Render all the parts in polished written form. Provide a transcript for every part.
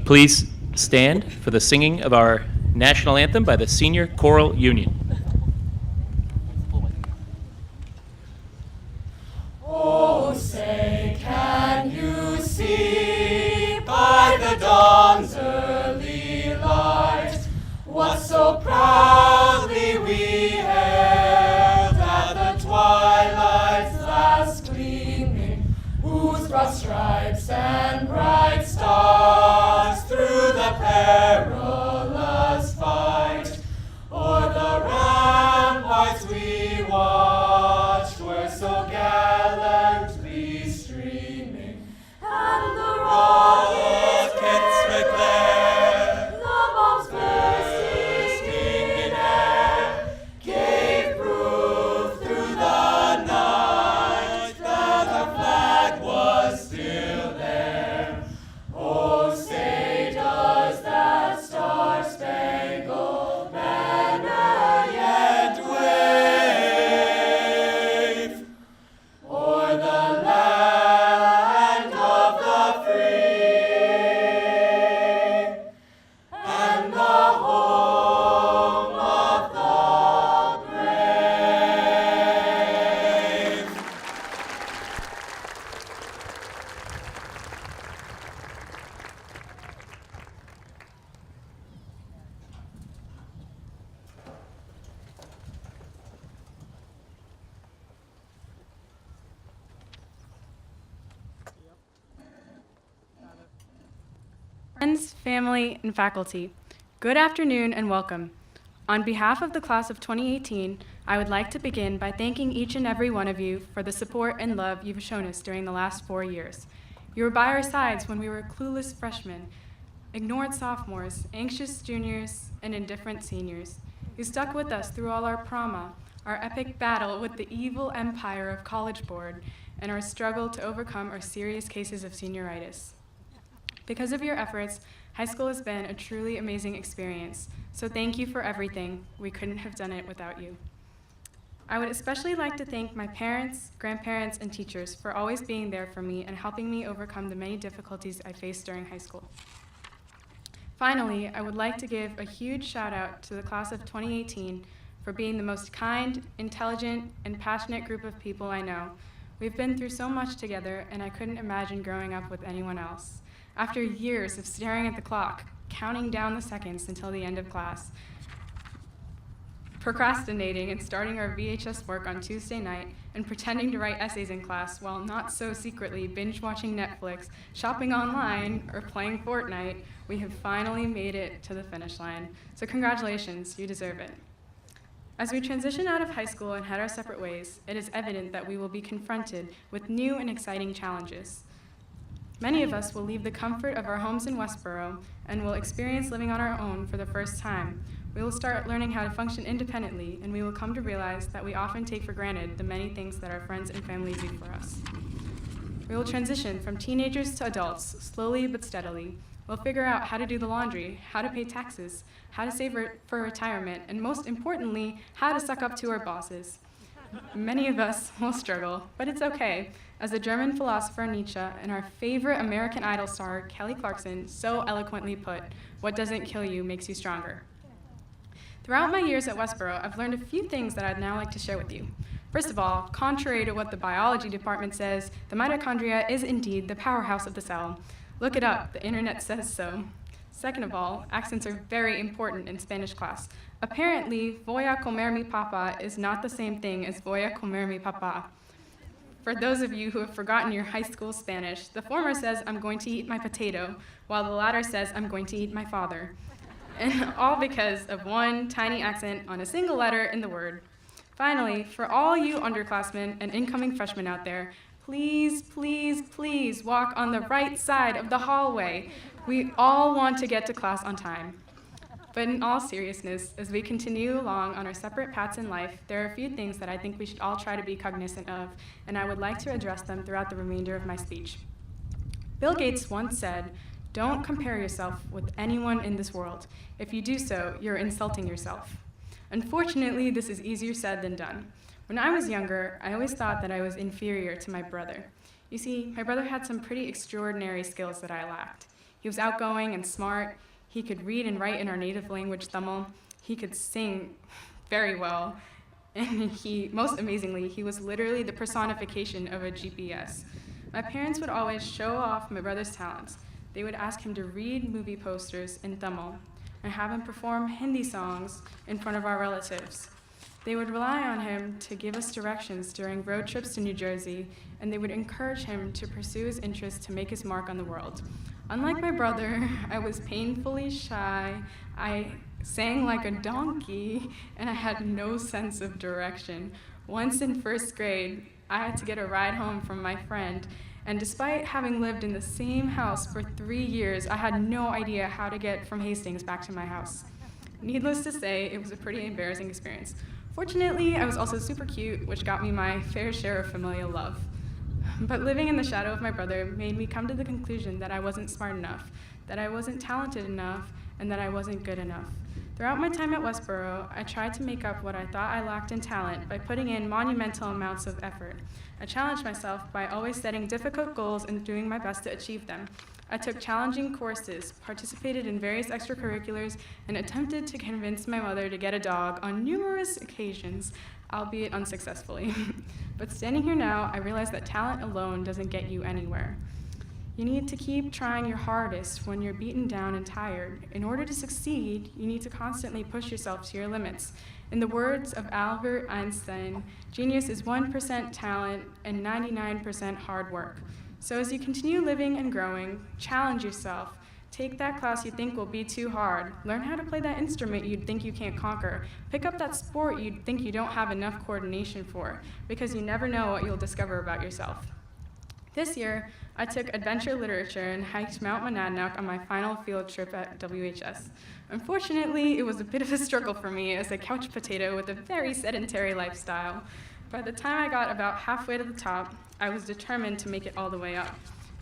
Please stand for the singing of our national anthem by the Senior Choral Union. Oh, say, can you see by the dawn's early light what so proudly we hailed at the twilight's last gleaming, whose broad stripes and bright stars through the perilous fight o'er the ramparts we watched were so gallantly streaming, and the rockets declared, the bombs bursting in air, gave proof through the night that our flag was still there. Oh, say does that star-spangled banner yet wave o'er the land of the free and the home of the brave? Friends, family, and faculty, good afternoon and welcome. On behalf of the class of 2018, I would like to begin by thanking each and every one of you for the support and love you've shown us during the last 4 years. You were by our sides when we were clueless freshmen, ignored sophomores, anxious juniors, and indifferent seniors. You stuck with us through all our trauma, our epic battle with the evil empire of College Board, and our struggle to overcome our serious cases of senioritis. Because of your efforts, high school has been a truly amazing experience, so thank you for everything. We couldn't have done it without you. I would especially like to thank my parents, grandparents, and teachers for always being there for me and helping me overcome the many difficulties I faced during high school. Finally, I would like to give a huge shout out to the class of 2018 for being the most kind, intelligent, and passionate group of people I know. We've been through so much together, and I couldn't imagine growing up with anyone else. After years of staring at the clock, counting down the seconds until the end of class, procrastinating and starting our VHS work on Tuesday night, and pretending to write essays in class while not so secretly binge-watching Netflix, shopping online, or playing Fortnite, we have finally made it to the finish line. So congratulations, you deserve it. As we transition out of high school and head our separate ways, it is evident that we will be confronted with new and exciting challenges. Many of us will leave the comfort of our homes in Westboro and will experience living on our own for the first time. We will start learning how to function independently, and we will come to realize that we often take for granted the many things that our friends and family do for us. We will transition from teenagers to adults, slowly but steadily. We'll figure out how to do the laundry, how to pay taxes, how to save for retirement, and most importantly, how to suck up to our bosses. Many of us will struggle, but it's okay. As the German philosopher Nietzsche and our favorite American Idol star, Kelly Clarkson, so eloquently put, what doesn't kill you makes you stronger. Throughout my years at Westboro, I've learned a few things that I'd now like to share with you. First of all, contrary to what the biology department says, the mitochondria is indeed the powerhouse of the cell. Look it up, the internet says so. Second of all, accents are very important in Spanish class. Apparently, voy a comer mi papa is not the same thing as voy a comer mi papa. For those of you who have forgotten your high school Spanish, the former says, I'm going to eat my potato, while the latter says, I'm going to eat my father. And all because of one tiny accent on a single letter in the word. Finally, for all you underclassmen and incoming freshmen out there, please, please, please walk on the right side of the hallway. We all want to get to class on time. But in all seriousness, as we continue along on our separate paths in life, there are a few things that I think we should all try to be cognizant of, and I would like to address them throughout the remainder of my speech. Bill Gates once said, "Don't compare yourself with anyone in this world. If you do so, you're insulting yourself." Unfortunately, this is easier said than done. When I was younger, I always thought that I was inferior to my brother. You see, my brother had some pretty extraordinary skills that I lacked. He was outgoing and smart. He could read and write in our native language, Tamil. He could sing very well. And most amazingly, he was literally the personification of a GPS. My parents would always show off my brother's talents. They would ask him to read movie posters in Tamil and have him perform Hindi songs in front of our relatives. They would rely on him to give us directions during road trips to New Jersey, and they would encourage him to pursue his interests to make his mark on the world. Unlike my brother, I was painfully shy, I sang like a donkey, and I had no sense of direction. Once in first grade, I had to get a ride home from my friend, and despite having lived in the same house for 3 years, I had no idea how to get from Hastings back to my house. Needless to say, it was a pretty embarrassing experience. Fortunately, I was also super cute, which got me my fair share of familial love. But living in the shadow of my brother made me come to the conclusion that I wasn't smart enough, that I wasn't talented enough, and that I wasn't good enough. Throughout my time at Westboro, I tried to make up what I thought I lacked in talent by putting in monumental amounts of effort. I challenged myself by always setting difficult goals and doing my best to achieve them. I took challenging courses, participated in various extracurriculars, and attempted to convince my mother to get a dog on numerous occasions, albeit unsuccessfully. But standing here now, I realize that talent alone doesn't get you anywhere. You need to keep trying your hardest when you're beaten down and tired. In order to succeed, you need to constantly push yourself to your limits. In the words of Albert Einstein, genius is 1% talent and 99% hard work. So as you continue living and growing, challenge yourself. Take that class you think will be too hard. Learn how to play that instrument you'd think you can't conquer. Pick up that sport you'd think you don't have enough coordination for, because you never know what you'll discover about yourself. This year, I took adventure literature and hiked Mount Monadnock on my final field trip at WHS. Unfortunately, it was a bit of a struggle for me as a couch potato with a very sedentary lifestyle. By the time I got about halfway to the top, I was determined to make it all the way up.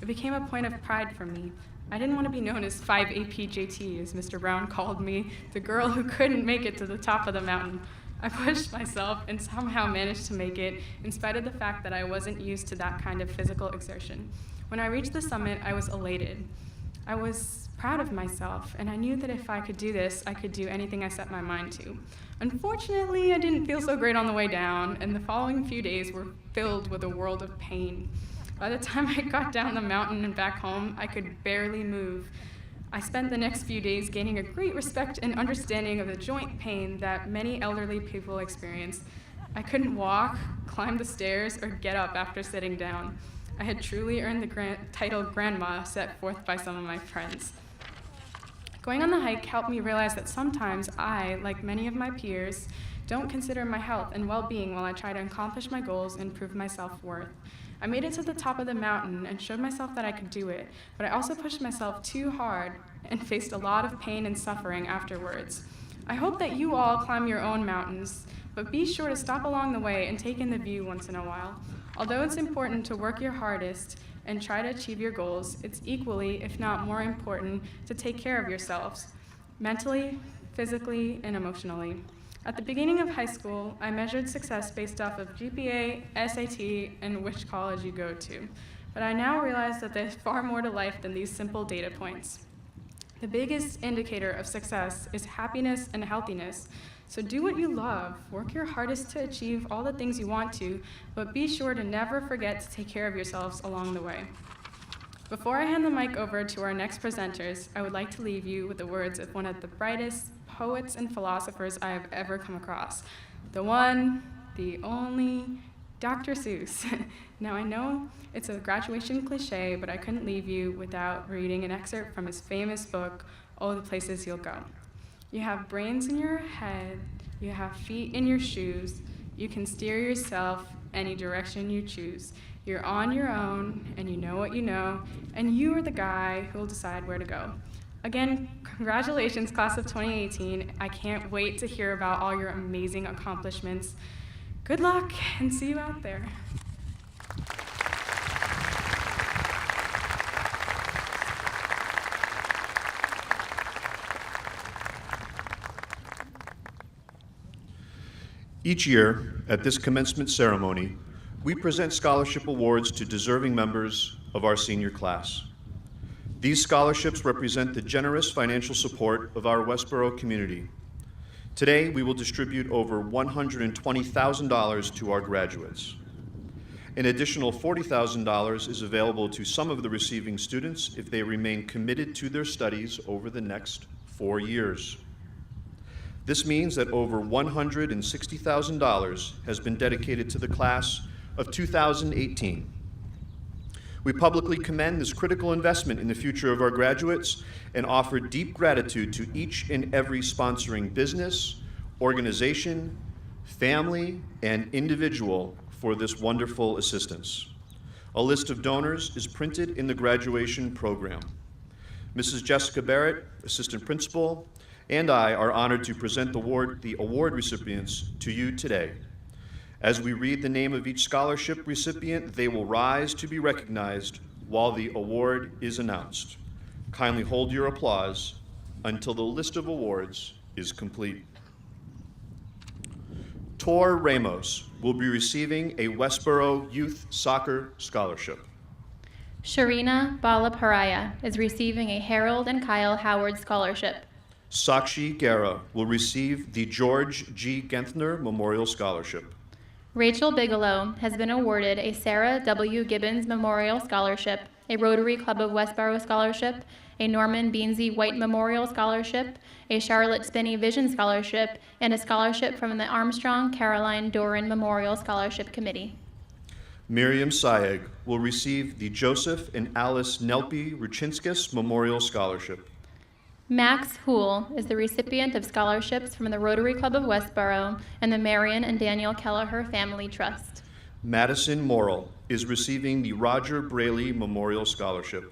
It became a point of pride for me. I didn't want to be known as 5 APJT, as Mr. Brown called me, the girl who couldn't make it to the top of the mountain. I pushed myself and somehow managed to make it, in spite of the fact that I wasn't used to that kind of physical exertion. When I reached the summit, I was elated. I was proud of myself, and I knew that if I could do this, I could do anything I set my mind to. Unfortunately, I didn't feel so great on the way down, and the following few days were filled with a world of pain. By the time I got down the mountain and back home, I could barely move. I spent the next few days gaining a great respect and understanding of the joint pain that many elderly people experience. I couldn't walk, climb the stairs, or get up after sitting down. I had truly earned the title Grandma set forth by some of my friends. Going on the hike helped me realize that sometimes I, like many of my peers, don't consider my health and well-being while I try to accomplish my goals and prove my self-worth. I made it to the top of the mountain and showed myself that I could do it, but I also pushed myself too hard and faced a lot of pain and suffering afterwards. I hope that you all climb your own mountains, but be sure to stop along the way and take in the view once in a while. Although it's important to work your hardest and try to achieve your goals, it's equally, if not more important, to take care of yourselves, mentally, physically, and emotionally. At the beginning of high school, I measured success based off of GPA, SAT, and which college you go to. But I now realize that there's far more to life than these simple data points. The biggest indicator of success is happiness and healthiness. So do what you love, work your hardest to achieve all the things you want to, but be sure to never forget to take care of yourselves along the way. Before I hand the mic over to our next presenters, I would like to leave you with the words of one of the brightest poets and philosophers I have ever come across. The one, the only, Dr. Seuss. Now I know it's a graduation cliche, but I couldn't leave you without reading an excerpt from his famous book, Oh, the Places You'll Go. You have brains in your head, you have feet in your shoes, you can steer yourself any direction you choose. You're on your own, and you know what you know, and you are the guy who will decide where to go. Again, congratulations, class of 2018. I can't wait to hear about all your amazing accomplishments. Good luck, and see you out there. Each year, at this commencement ceremony, we present scholarship awards to deserving members of our senior class. These scholarships represent the generous financial support of our Westboro community. Today, we will distribute over $120,000 to our graduates. An additional $40,000 is available to some of the receiving students if they remain committed to their studies over the next 4 years. This means that over $160,000 has been dedicated to the class of 2018. We publicly commend this critical investment in the future of our graduates and offer deep gratitude to each and every sponsoring business, organization, family, and individual for this wonderful assistance. A list of donors is printed in the graduation program. Mrs. Jessica Barrett, Assistant Principal, and I are honored to present the award recipients to you today. As we read the name of each scholarship recipient, they will rise to be recognized while the award is announced. Kindly hold your applause until the list of awards is complete. Tor Ramos will be receiving a Westboro Youth Soccer Scholarship. Sharina Balaparaya is receiving a Harold and Kyle Howard Scholarship. Sakshi Gera will receive the George G. Genthner Memorial Scholarship. Rachel Bigelow has been awarded a Sarah W. Gibbons Memorial Scholarship, a Rotary Club of Westboro Scholarship, a Norman Beansy White Memorial Scholarship, a Charlotte Spinney Vision Scholarship, and a scholarship from the Armstrong Caroline Doran Memorial Scholarship Committee. Miriam Sayeg will receive the Joseph and Alice Nelpe Ruchinskis Memorial Scholarship. Max Houle is the recipient of scholarships from the Rotary Club of Westboro and the Marion and Daniel Kelleher Family Trust. Madison Morrill is receiving the Roger Braley Memorial Scholarship.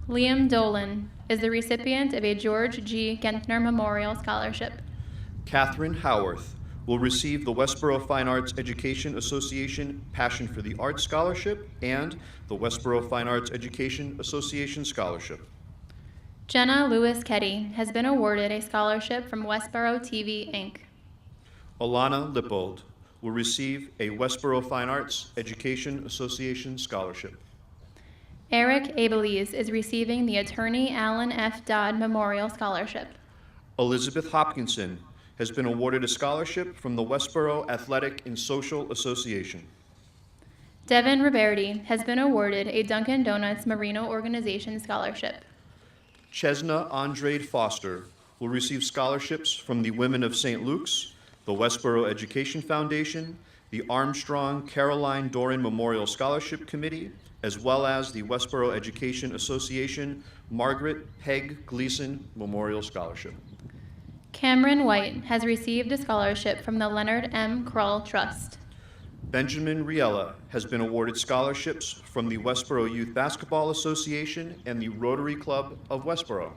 Liam Dolan is the recipient of a George G. Gentner Memorial Scholarship. Catherine Howarth will receive the Westboro Fine Arts Education Association Passion for the Arts Scholarship and the Westboro Fine Arts Education Association Scholarship. Jenna Lewis Keddy has been awarded a scholarship from Westboro TV, Inc. Alana Lippold will receive a Westboro Fine Arts Education Association Scholarship. Eric Abeliz is receiving the Attorney Allen F. Dodd Memorial Scholarship. Elizabeth Hopkinson has been awarded a scholarship from the Westboro Athletic and Social Association. Devin Roberti has been awarded a Dunkin' Donuts Merino Organization Scholarship. Chesna Andrade Foster will receive scholarships from the Women of St. Luke's, the Westboro Education Foundation, the Armstrong Caroline Doran Memorial Scholarship Committee, as well as the Westboro Education Association Margaret Peg Gleason Memorial Scholarship. Cameron White has received a scholarship from the Leonard M. Krull Trust. Benjamin Riella has been awarded scholarships from the Westboro Youth Basketball Association and the Rotary Club of Westboro.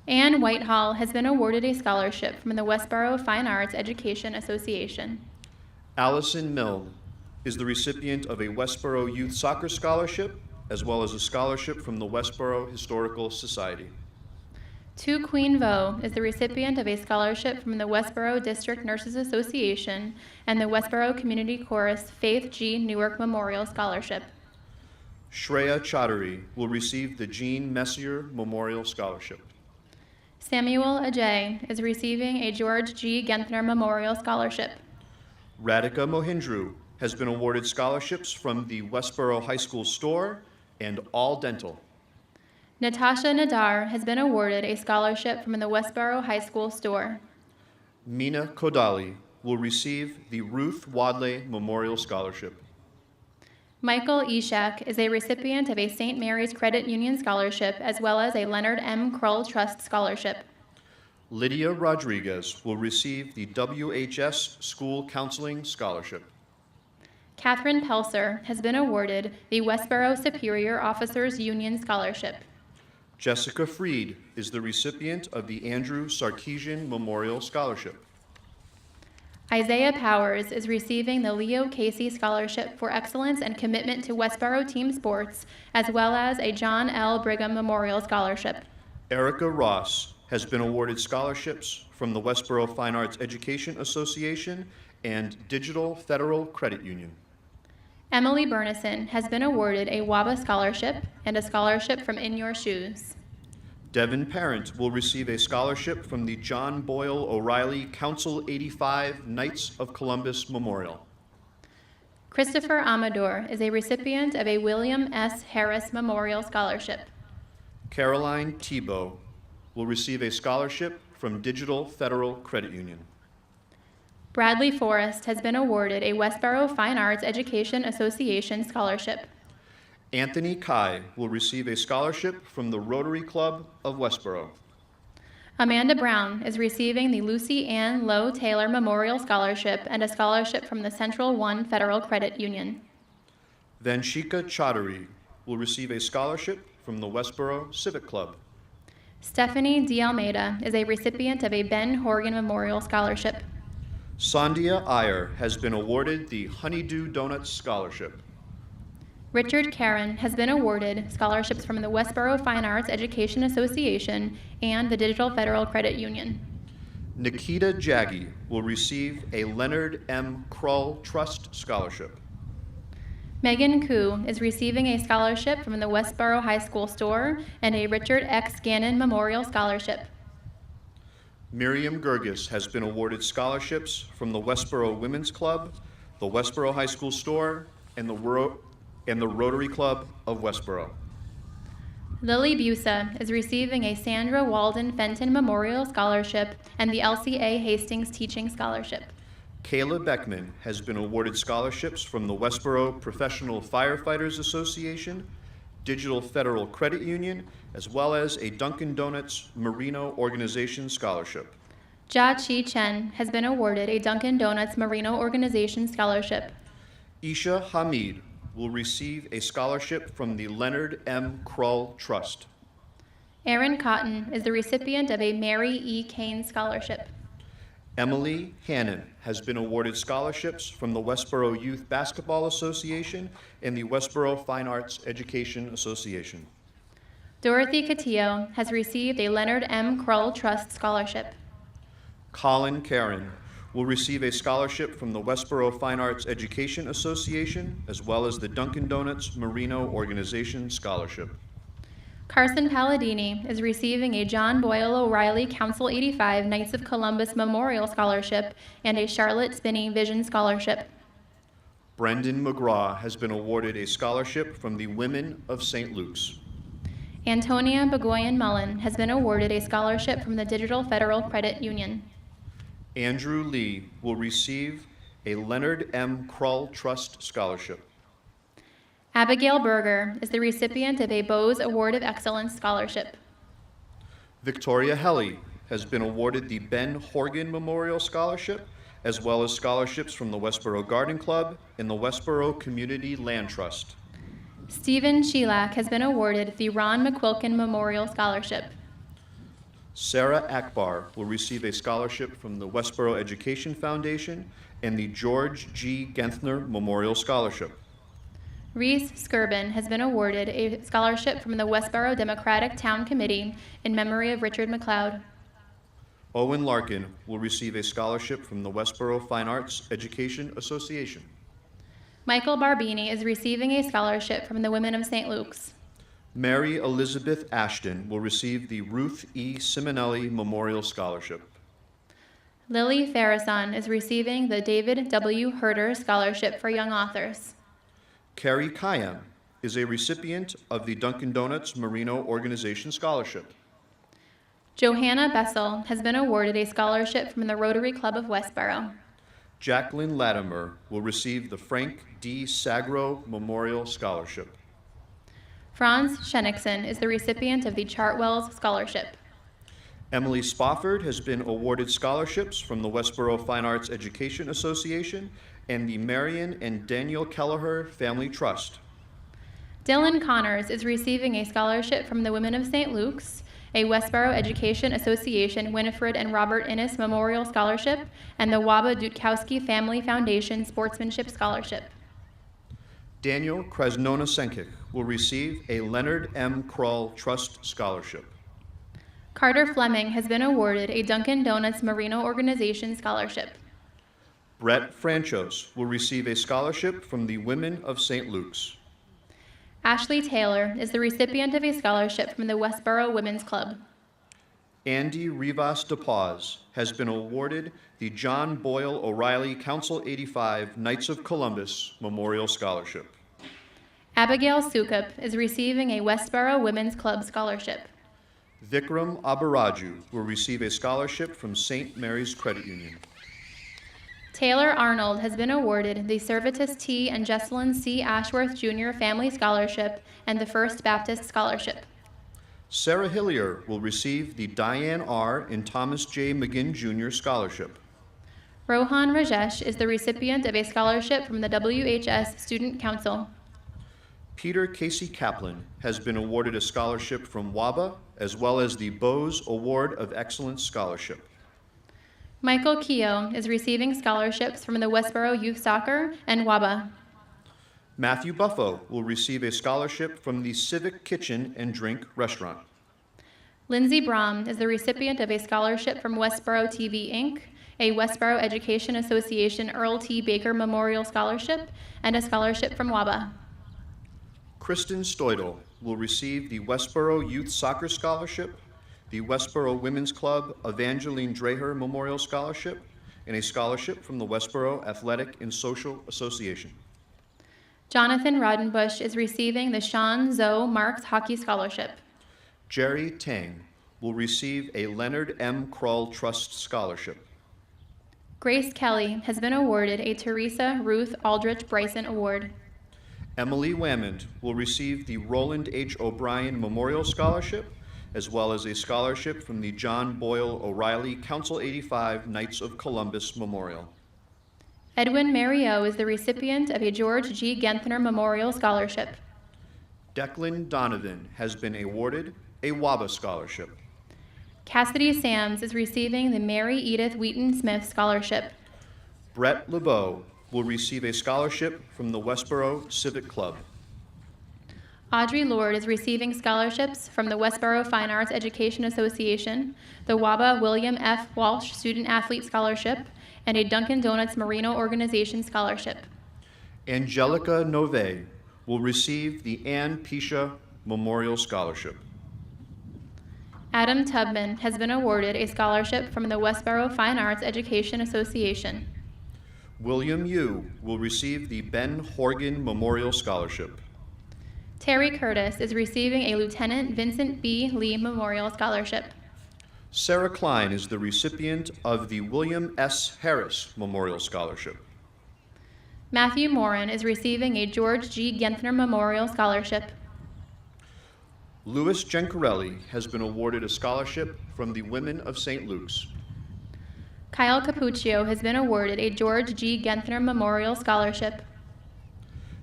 Ann Whitehall has been awarded a scholarship from the Westboro Fine Arts Education Association. Allison Milne is the recipient of a Westboro Youth Soccer Scholarship, as well as a scholarship from the Westboro Historical Society. Tu Queen Vo is the recipient of a scholarship from the Westboro District Nurses Association and the Westboro Community Chorus Faith G. Newark Memorial Scholarship. Shreya Chaudhary will receive the Jean Messier Memorial Scholarship. Samuel Ajay is receiving a George G. Gentner Memorial Scholarship. Radhika Mohindru has been awarded scholarships from the Westboro High School Store and All Dental. Natasha Nadar has been awarded a scholarship from the Westboro High School Store. Mina Kodali will receive the Ruth Wadley Memorial Scholarship. Michael Eshak is a recipient of a St. Mary's Credit Union Scholarship as well as a Leonard M. Krull Trust Scholarship. Lydia Rodriguez will receive the WHS School Counseling Scholarship. Catherine Pelser has been awarded the Westboro Superior Officers Union Scholarship. Jessica Freed is the recipient of the Andrew Sarkeesian Memorial Scholarship. Isaiah Powers is receiving the Leo Casey Scholarship for Excellence and Commitment to Westboro Team Sports, as well as a John L. Brigham Memorial Scholarship. Erica Ross has been awarded scholarships from the Westboro Fine Arts Education Association and Digital Federal Credit Union. Emily Burnison has been awarded a WABA scholarship and a scholarship from In Your Shoes. Devin Parent will receive a scholarship from the John Boyle O'Reilly Council 85 Knights of Columbus Memorial. Christopher Amador is a recipient of a William S. Harris Memorial Scholarship. Caroline Tebow will receive a scholarship from Digital Federal Credit Union. Bradley Forrest has been awarded a Westboro Fine Arts Education Association Scholarship. Anthony Kai will receive a scholarship from the Rotary Club of Westboro. Amanda Brown is receiving the Lucy Ann Lowe Taylor Memorial Scholarship and a scholarship from the Central One Federal Credit Union. Vanshika Chaudhary will receive a scholarship from the Westboro Civic Club. Stephanie D. Almeida is a recipient of a Ben Horgan Memorial Scholarship. Sandhya Iyer has been awarded the Honeydew Donuts Scholarship. Richard Karen has been awarded scholarships from the Westboro Fine Arts Education Association and the Digital Federal Credit Union. Nikita Jaggi will receive a Leonard M. Krull Trust Scholarship. Megan Koo is receiving a scholarship from the Westboro High School Store and a Richard X. Gannon Memorial Scholarship. Miriam Gergis has been awarded scholarships from the Westboro Women's Club, the Westboro High School Store, and the Rotary Club of Westboro. Lily Busa is receiving a Sandra Walden Fenton Memorial Scholarship and the LCA Hastings Teaching Scholarship. Kayla Beckman has been awarded scholarships from the Westboro Professional Firefighters Association, Digital Federal Credit Union, as well as a Dunkin' Donuts Merino Organization Scholarship. Jia Chi Chen has been awarded a Dunkin' Donuts Merino Organization Scholarship. Isha Hamid will receive a scholarship from the Leonard M. Krull Trust. Aaron Cotton is the recipient of a Mary E. Kane Scholarship. Emily Hannon has been awarded scholarships from the Westboro Youth Basketball Association and the Westboro Fine Arts Education Association. Dorothy Catillo has received a Leonard M. Krull Trust Scholarship. Colin Karen will receive a scholarship from the Westboro Fine Arts Education Association, as well as the Dunkin' Donuts Merino Organization Scholarship. Carson Palladini is receiving a John Boyle O'Reilly Council 85 Knights of Columbus Memorial Scholarship and a Charlotte Spinney Vision Scholarship. Brendan McGraw has been awarded a scholarship from the Women of St. Luke's. Antonia Begoyan Mullen has been awarded a scholarship from the Digital Federal Credit Union. Andrew Lee will receive a Leonard M. Krull Trust Scholarship. Abigail Berger is the recipient of a Bose Award of Excellence Scholarship. Victoria Helly has been awarded the Ben Horgan Memorial Scholarship, as well as scholarships from the Westboro Garden Club and the Westboro Community Land Trust. Stephen Sheilak has been awarded the Ron McQuilkin Memorial Scholarship. Sarah Akbar will receive a scholarship from the Westboro Education Foundation and the George G. Genthner Memorial Scholarship. Reese Skirbin has been awarded a scholarship from the Westboro Democratic Town Committee in memory of Richard McLeod. Owen Larkin will receive a scholarship from the Westboro Fine Arts Education Association. Michael Barbini is receiving a scholarship from the Women of St. Luke's. Mary Elizabeth Ashton will receive the Ruth E. Simonelli Memorial Scholarship. Lily Farrason is receiving the David W. Herter Scholarship for Young Authors. Carrie Kayam is a recipient of the Dunkin' Donuts Merino Organization Scholarship. Johanna Bessel has been awarded a scholarship from the Rotary Club of Westboro. Jacqueline Latimer will receive the Frank D. Sagro Memorial Scholarship. Franz Schenixen is the recipient of the Chartwells Scholarship. Emily Spofford has been awarded scholarships from the Westboro Fine Arts Education Association and the Marion and Daniel Kelleher Family Trust. Dylan Connors is receiving a scholarship from the Women of St. Luke's, a Westboro Education Association Winifred and Robert Innes Memorial Scholarship, and the Waba Dutkowski Family Foundation Sportsmanship Scholarship. Daniel Krasnona Senkik will receive a Leonard M. Krull Trust Scholarship. Carter Fleming has been awarded a Dunkin' Donuts Merino Organization Scholarship. Brett Franchos will receive a scholarship from the Women of St. Luke's. Ashley Taylor is the recipient of a scholarship from the Westboro Women's Club. Andy Rivas DePaz has been awarded the John Boyle O'Reilly Council 85 Knights of Columbus Memorial Scholarship. Abigail Sukup is receiving a Westboro Women's Club scholarship. Vikram Abaraju will receive a scholarship from St. Mary's Credit Union. Taylor Arnold has been awarded the Servetus T. and Jesselyn C. Ashworth Jr. Family Scholarship and the First Baptist Scholarship. Sarah Hillier will receive the Diane R. and Thomas J. McGinn Jr. Scholarship. Rohan Rajesh is the recipient of a scholarship from the WHS Student Council. Peter Casey Kaplan has been awarded a scholarship from WABA, as well as the Bose Award of Excellence Scholarship. Michael Keogh is receiving scholarships from the Westboro Youth Soccer and WABA. Matthew Buffo will receive a scholarship from the Civic Kitchen and Drink Restaurant. Lindsay Brom is the recipient of a scholarship from Westboro TV Inc., a Westboro Education Association Earl T. Baker Memorial Scholarship, and a scholarship from WABA. Kristen Stoidel will receive the Westboro Youth Soccer Scholarship, the Westboro Women's Club Evangeline Dreher Memorial Scholarship, and a scholarship from the Westboro Athletic and Social Association. Jonathan Rodenbush is receiving the Sean Zoe Marks Hockey Scholarship. Jerry Tang will receive a Leonard M. Krull Trust Scholarship. Grace Kelly has been awarded a Teresa Ruth Aldrich Bryson Award. Emily Wammond will receive the Roland H. O'Brien Memorial Scholarship, as well as a scholarship from the John Boyle O'Reilly Council 85 Knights of Columbus Memorial. Edwin Mario is the recipient of a George G. Genthner Memorial Scholarship. Declan Donovan has been awarded a WABA Scholarship. Cassidy Sams is receiving the Mary Edith Wheaton Smith Scholarship. Brett LeBeau will receive a scholarship from the Westboro Civic Club. Audrey Lord is receiving scholarships from the Westboro Fine Arts Education Association, the WABA William F. Walsh Student Athlete Scholarship, and a Dunkin' Donuts Merino Organization Scholarship. Angelica Nove will receive the Ann Pisha Memorial Scholarship. Adam Tubman has been awarded a scholarship from the Westboro Fine Arts Education Association. William Yu will receive the Ben Horgan Memorial Scholarship. Terry Curtis is receiving a Lieutenant Vincent B. Lee Memorial Scholarship. Sarah Klein is the recipient of the William S. Harris Memorial Scholarship. Matthew Morin is receiving a George G. Genthner Memorial Scholarship. Louis Gencarelli has been awarded a scholarship from the Women of St. Luke's. Kyle Capuccio has been awarded a George G. Genthner Memorial Scholarship.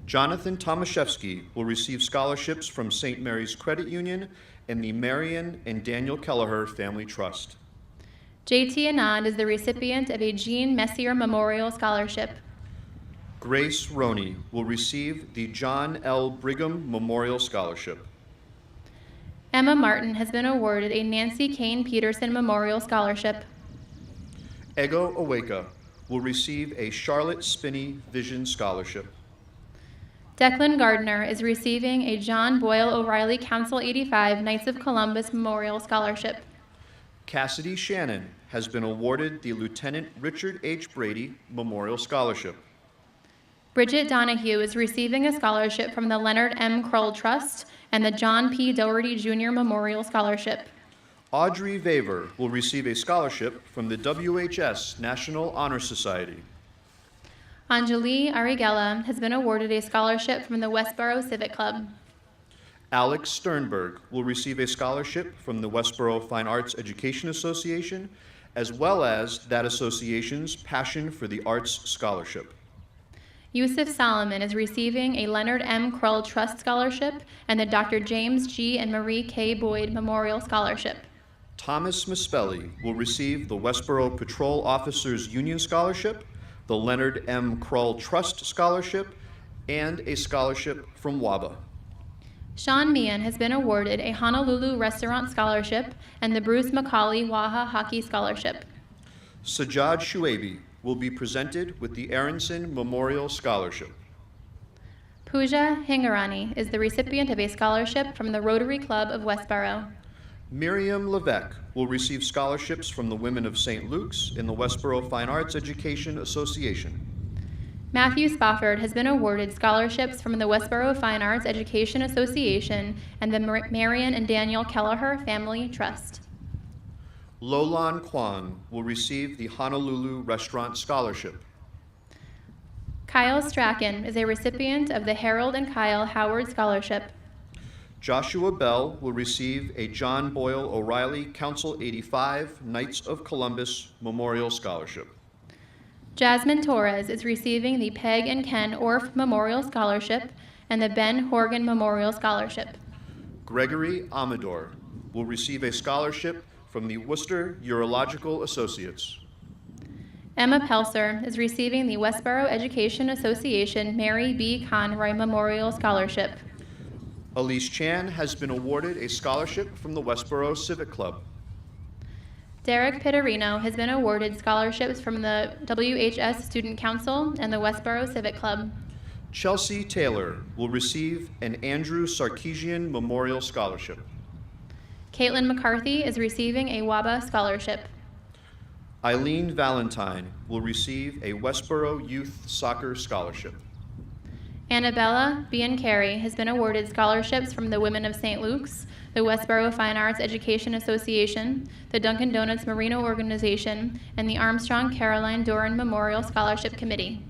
Jonathan Tomaszewski will receive scholarships from St. Mary's Credit Union and the Marion and Daniel Kelleher Family Trust. J.T. Anand is the recipient of a Jean Messier Memorial Scholarship. Grace Roney will receive the John L. Brigham Memorial Scholarship. Emma Martin has been awarded a Nancy Kane Peterson Memorial Scholarship. Ego Aweka will receive a Charlotte Spinney Vision Scholarship. Declan Gardner is receiving a John Boyle O'Reilly Council 85 Knights of Columbus Memorial Scholarship. Cassidy Shannon has been awarded the Lieutenant Richard H. Brady Memorial Scholarship. Bridget Donahue is receiving a scholarship from the Leonard M. Krull Trust and the John P. Doherty Jr. Memorial Scholarship. Audrey Vaver will receive a scholarship from the WHS National Honor Society. Anjali Arigella has been awarded a scholarship from the Westboro Civic Club. Alex Sternberg will receive a scholarship from the Westboro Fine Arts Education Association, as well as that association's Passion for the Arts Scholarship. Yusuf Solomon is receiving a Leonard M. Krull Trust Scholarship and the Dr. James G. and Marie K. Boyd Memorial Scholarship. Thomas Mispelli will receive the Westboro Patrol Officers Union Scholarship, the Leonard M. Krull Trust Scholarship, and a scholarship from WABA. Sean Meehan has been awarded a Honolulu Restaurant Scholarship and the Bruce McCauley Waha Hockey Scholarship. Sajjad Shuabi will be presented with the Aronson Memorial Scholarship. Pooja Hingarani is the recipient of a scholarship from the Rotary Club of Westboro. Miriam Levesque will receive scholarships from the Women of St. Luke's in the Westboro Fine Arts Education Association. Matthew Spofford has been awarded scholarships from the Westboro Fine Arts Education Association and the Marion and Daniel Kelleher Family Trust. Lolan Kwan will receive the Honolulu Restaurant Scholarship. Kyle Strachan is a recipient of the Harold and Kyle Howard Scholarship. Joshua Bell will receive a John Boyle O'Reilly Council 85 Knights of Columbus Memorial Scholarship. Jasmine Torres is receiving the Peg and Ken Orff Memorial Scholarship and the Ben Horgan Memorial Scholarship. Gregory Amador will receive a scholarship from the Worcester Urological Associates. Emma Pelser is receiving the Westboro Education Association Mary B. Conroy Memorial Scholarship. Elise Chan has been awarded a scholarship from the Westboro Civic Club. Derek Pittarino has been awarded scholarships from the WHS Student Council and the Westboro Civic Club. Chelsea Taylor will receive an Andrew Sarkeesian Memorial Scholarship. Caitlin McCarthy is receiving a WABA Scholarship. Eileen Valentine will receive a Westboro Youth Soccer Scholarship. Annabella Biancari has been awarded scholarships from the Women of St. Luke's, the Westboro Fine Arts Education Association, the Dunkin' Donuts Merino Organization, and the Armstrong Caroline Doran Memorial Scholarship Committee.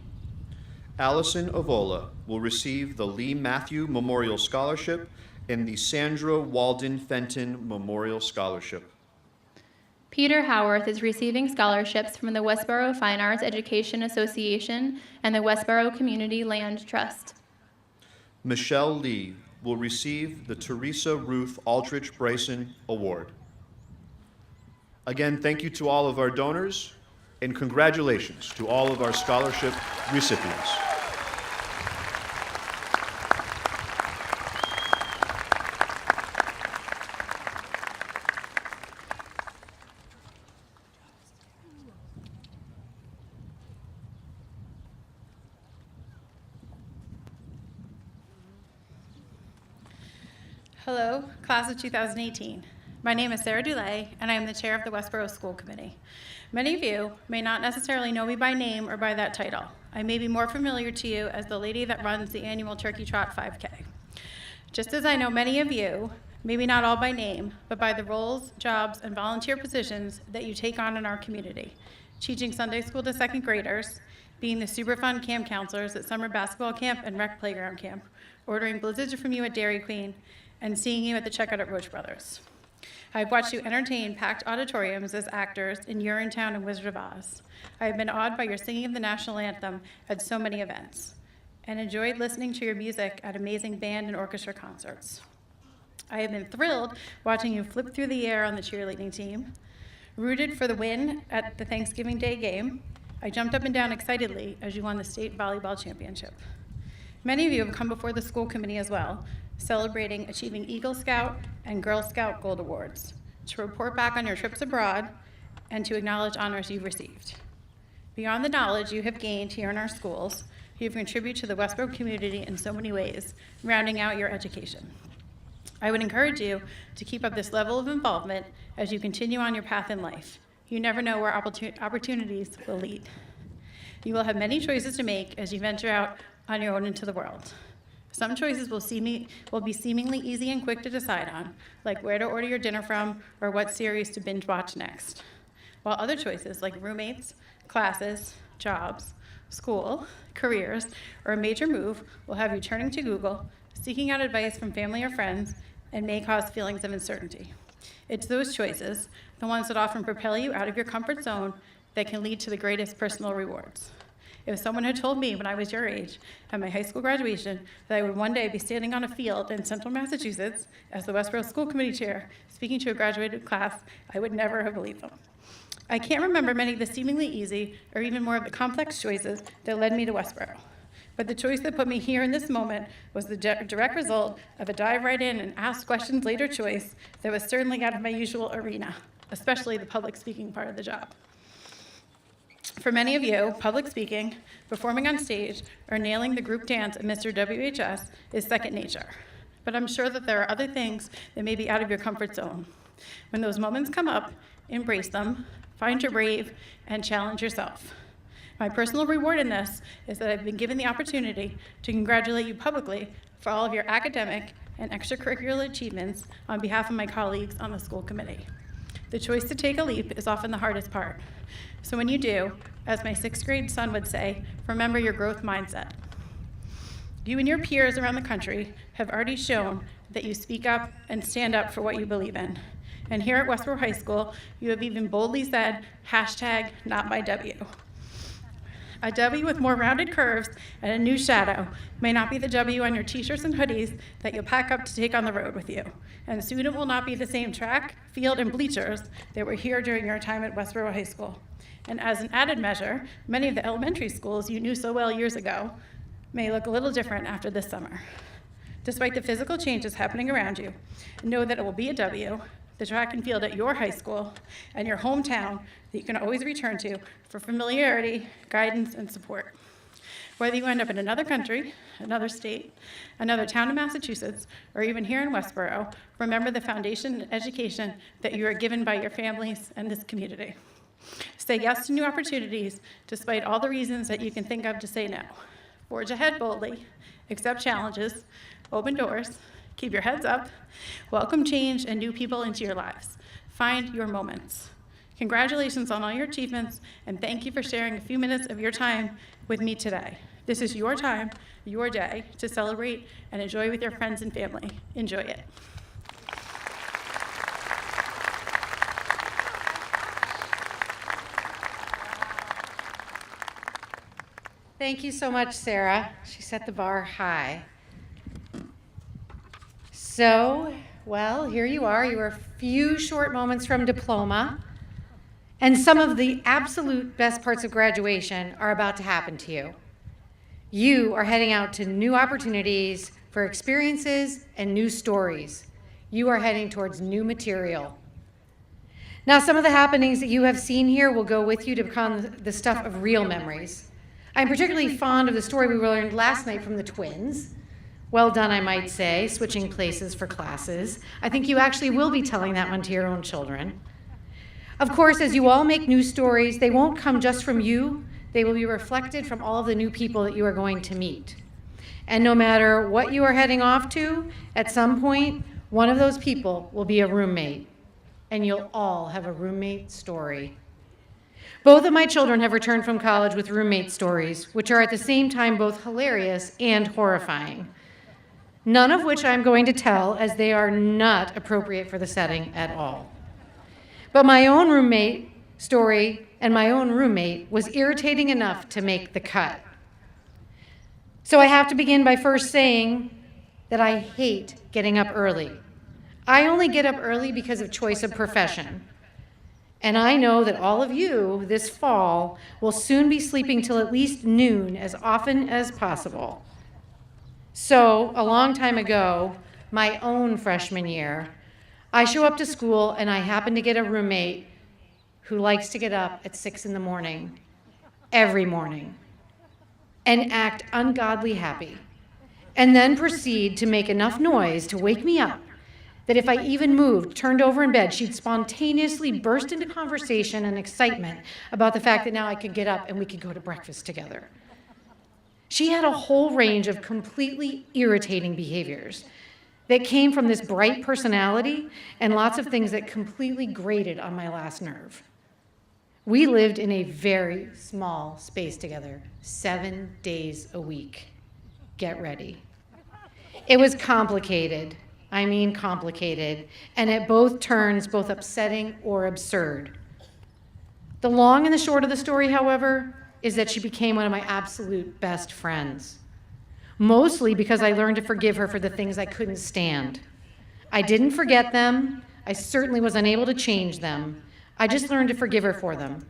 Allison Avola will receive the Lee Matthew Memorial Scholarship and the Sandra Walden Fenton Memorial Scholarship. Peter Howarth is receiving scholarships from the Westboro Fine Arts Education Association and the Westboro Community Land Trust. Michelle Lee will receive the Teresa Ruth Aldrich Bryson Award. Again, thank you to all of our donors, and congratulations to all of our scholarship recipients. Hello, class of 2018. My name is Sarah Dulay, and I am the chair of the Westboro School Committee. Many of you may not necessarily know me by name or by that title. I may be more familiar to you as the lady that runs the annual Turkey Trot 5K. Just as I know many of you, maybe not all by name, but by the roles, jobs, and volunteer positions that you take on in our community. Teaching Sunday school to second graders, being the super fun camp counselors at summer basketball camp and rec playground camp, ordering blizzards from you at Dairy Queen, and seeing you at the checkout at Roche Brothers. I've watched you entertain packed auditoriums as actors in Urinetown and Wizard of Oz. I have been awed by your singing of the national anthem at so many events, and enjoyed listening to your music at amazing band and orchestra concerts. I have been thrilled watching you flip through the air on the cheerleading team, rooted for the win at the Thanksgiving Day game. I jumped up and down excitedly as you won the state volleyball championship. Many of you have come before the school committee as well, celebrating achieving Eagle Scout and Girl Scout Gold Awards, to report back on your trips abroad and to acknowledge honors you've received. Beyond the knowledge you have gained here in our schools, you have contributed to the Westboro community in so many ways, rounding out your education. I would encourage you to keep up this level of involvement as you continue on your path in life. You never know where opportunities will lead. You will have many choices to make as you venture out on your own into the world. Some choices will be seemingly easy and quick to decide on, like where to order your dinner from or what series to binge watch next. While other choices, like roommates, classes, jobs, school, careers, or a major move, will have you turning to Google, seeking out advice from family or friends, and may cause feelings of uncertainty. It's those choices, the ones that often propel you out of your comfort zone, that can lead to the greatest personal rewards. If someone had told me when I was your age, at my high school graduation, that I would one day be standing on a field in central Massachusetts as the Westboro School Committee chair, speaking to a graduated class, I would never have believed them. I can't remember many of the seemingly easy, or even more of the complex choices that led me to Westboro. But the choice that put me here in this moment was the direct result of a dive right in and ask questions later choice that was certainly out of my usual arena, especially the public speaking part of the job. For many of you, public speaking, performing on stage, or nailing the group dance at Mr. WHS is second nature. But I'm sure that there are other things that may be out of your comfort zone. When those moments come up, embrace them, find your brave, and challenge yourself. My personal reward in this is that I've been given the opportunity to congratulate you publicly for all of your academic and extracurricular achievements on behalf of my colleagues on the school committee. The choice to take a leap is often the hardest part. So when you do, as my 6th grade son would say, remember your growth mindset. You and your peers around the country have already shown that you speak up and stand up for what you believe in. And here at Westboro High School, you have even boldly said, #NotMyW. A W with more rounded curves and a new shadow may not be the W on your t-shirts and hoodies that you'll pack up to take on the road with you. And soon it will not be the same track, field, and bleachers that were here during your time at Westboro High School. And as an added measure, many of the elementary schools you knew so well years ago may look a little different after this summer. Despite the physical changes happening around you, know that it will be a W, the track and field at your high school and your hometown that you can always return to for familiarity, guidance, and support. Whether you end up in another country, another state, another town in Massachusetts, or even here in Westboro, remember the foundation and education that you are given by your families and this community. Say yes to new opportunities despite all the reasons that you can think of to say no. Forge ahead boldly, accept challenges, open doors, keep your heads up, welcome change and new people into your lives. Find your moments. Congratulations on all your achievements, and thank you for sharing a few minutes of your time with me today. This is your time, your day, to celebrate and enjoy with your friends and family. Enjoy it. Thank you so much, Sarah. She set the bar high. So, well, here you are. You are a few short moments from diploma, and some of the absolute best parts of graduation are about to happen to you. You are heading out to new opportunities for experiences and new stories. You are heading towards new material. Now, some of the happenings that you have seen here will go with you to become the stuff of real memories. I'm particularly fond of the story we learned last night from the twins. Well done, I might say, switching places for classes. I think you actually will be telling that one to your own children. Of course, as you all make new stories, they won't come just from you. They will be reflected from all of the new people that you are going to meet. And no matter what you are heading off to, at some point, one of those people will be a roommate. And you'll all have a roommate story. Both of my children have returned from college with roommate stories, which are at the same time both hilarious and horrifying. None of which I'm going to tell, as they are not appropriate for the setting at all. But my own roommate story and my own roommate was irritating enough to make the cut. So I have to begin by first saying that I hate getting up early. I only get up early because of choice of profession. And I know that all of you this fall will soon be sleeping till at least noon as often as possible. So, a long time ago, my own freshman year, I show up to school and I happen to get a roommate who likes to get up at 6 in the morning, every morning, and act ungodly happy, and then proceed to make enough noise to wake me up that if I even moved, turned over in bed, she'd spontaneously burst into conversation and excitement about the fact that now I could get up and we could go to breakfast together. She had a whole range of completely irritating behaviors that came from this bright personality and lots of things that completely grated on my last nerve. We lived in a very small space together, 7 days a week. Get ready. It was complicated. I mean complicated, and at both turns, both upsetting or absurd. The long and the short of the story, however, is that she became one of my absolute best friends. Mostly because I learned to forgive her for the things I couldn't stand. I didn't forget them. I certainly was unable to change them. I just learned to forgive her for them.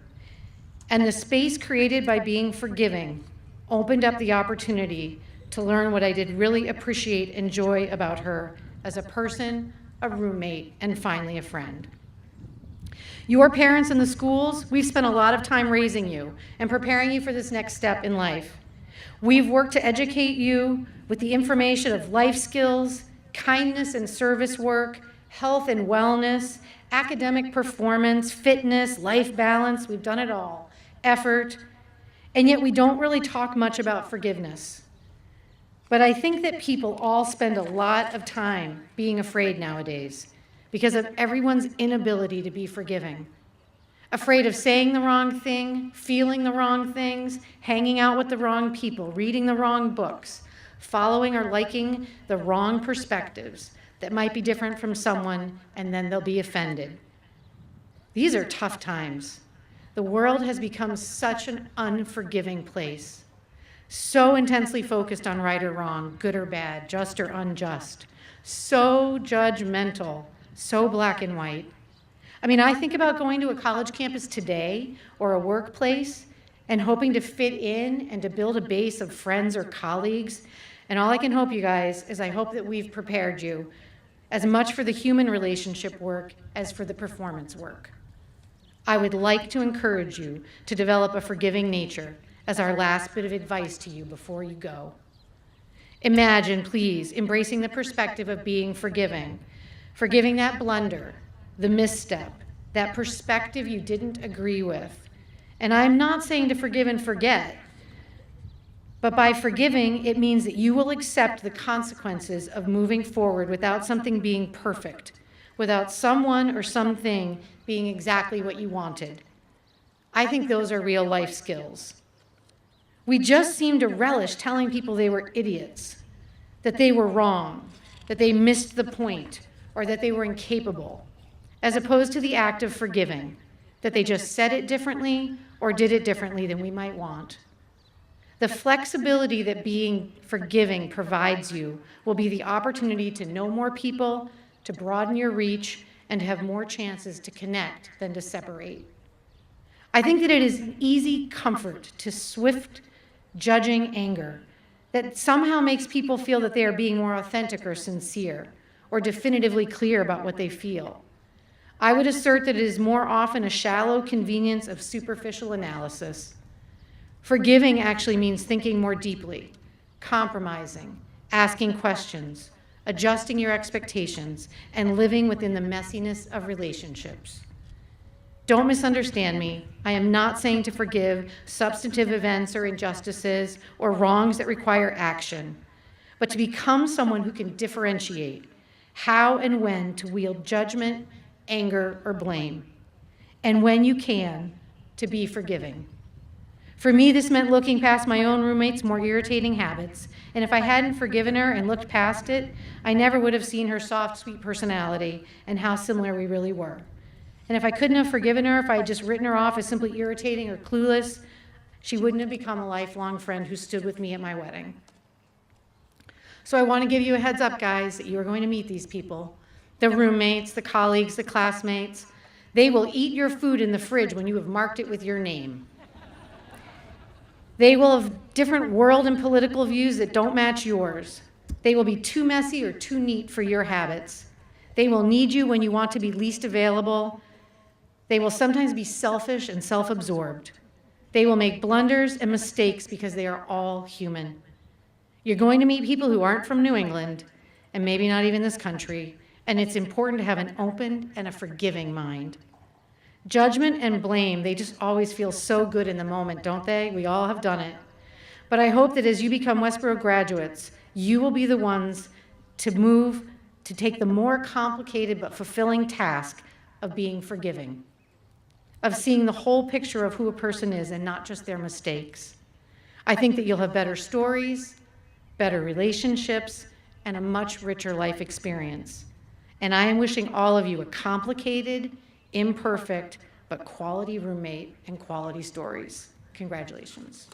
And the space created by being forgiving opened up the opportunity to learn what I did really appreciate and enjoy about her as a person, a roommate, and finally a friend. Your parents and the schools, we've spent a lot of time raising you and preparing you for this next step in life. We've worked to educate you with the information of life skills, kindness and service work, health and wellness, academic performance, fitness, life balance. We've done it all. Effort. And yet we don't really talk much about forgiveness. But I think that people all spend a lot of time being afraid nowadays because of everyone's inability to be forgiving. Afraid of saying the wrong thing, feeling the wrong things, hanging out with the wrong people, reading the wrong books, following or liking the wrong perspectives that might be different from someone, and then they'll be offended. These are tough times. The world has become such an unforgiving place, so intensely focused on right or wrong, good or bad, just or unjust, so judgmental, so black and white. I mean, I think about going to a college campus today or a workplace and hoping to fit in and to build a base of friends or colleagues. And all I can hope, you guys, is I hope that we've prepared you as much for the human relationship work as for the performance work. I would like to encourage you to develop a forgiving nature as our last bit of advice to you before you go. Imagine, please, embracing the perspective of being forgiving, forgiving that blunder, the misstep, that perspective you didn't agree with. And I'm not saying to forgive and forget, but by forgiving, it means that you will accept the consequences of moving forward without something being perfect, without someone or something being exactly what you wanted. I think those are real life skills. We just seem to relish telling people they were idiots, that they were wrong, that they missed the point, or that they were incapable, as opposed to the act of forgiving, that they just said it differently or did it differently than we might want. The flexibility that being forgiving provides you will be the opportunity to know more people, to broaden your reach, and to have more chances to connect than to separate. I think that it is an easy comfort to swift, judging anger that somehow makes people feel that they are being more authentic or sincere, or definitively clear about what they feel. I would assert that it is more often a shallow convenience of superficial analysis. Forgiving actually means thinking more deeply, compromising, asking questions, adjusting your expectations, and living within the messiness of relationships. Don't misunderstand me. I am not saying to forgive substantive events or injustices or wrongs that require action, but to become someone who can differentiate how and when to wield judgment, anger, or blame, and when you can, to be forgiving. For me, this meant looking past my own roommate's more irritating habits, and if I hadn't forgiven her and looked past it, I never would have seen her soft, sweet personality and how similar we really were. And if I couldn't have forgiven her, if I had just written her off as simply irritating or clueless, she wouldn't have become a lifelong friend who stood with me at my wedding. So I want to give you a heads up, guys, that you are going to meet these people, the roommates, the colleagues, the classmates. They will eat your food in the fridge when you have marked it with your name. They will have different world and political views that don't match yours. They will be too messy or too neat for your habits. They will need you when you want to be least available. They will sometimes be selfish and self-absorbed. They will make blunders and mistakes because they are all human. You're going to meet people who aren't from New England, and maybe not even this country, and it's important to have an open and a forgiving mind. Judgment and blame, they just always feel so good in the moment, don't they? We all have done it. But I hope that as you become Westboro graduates, you will be the ones to move to take the more complicated but fulfilling task of being forgiving, of seeing the whole picture of who a person is and not just their mistakes. I think that you'll have better stories, better relationships, and a much richer life experience. And I am wishing all of you a complicated, imperfect, but quality roommate and quality stories. Congratulations.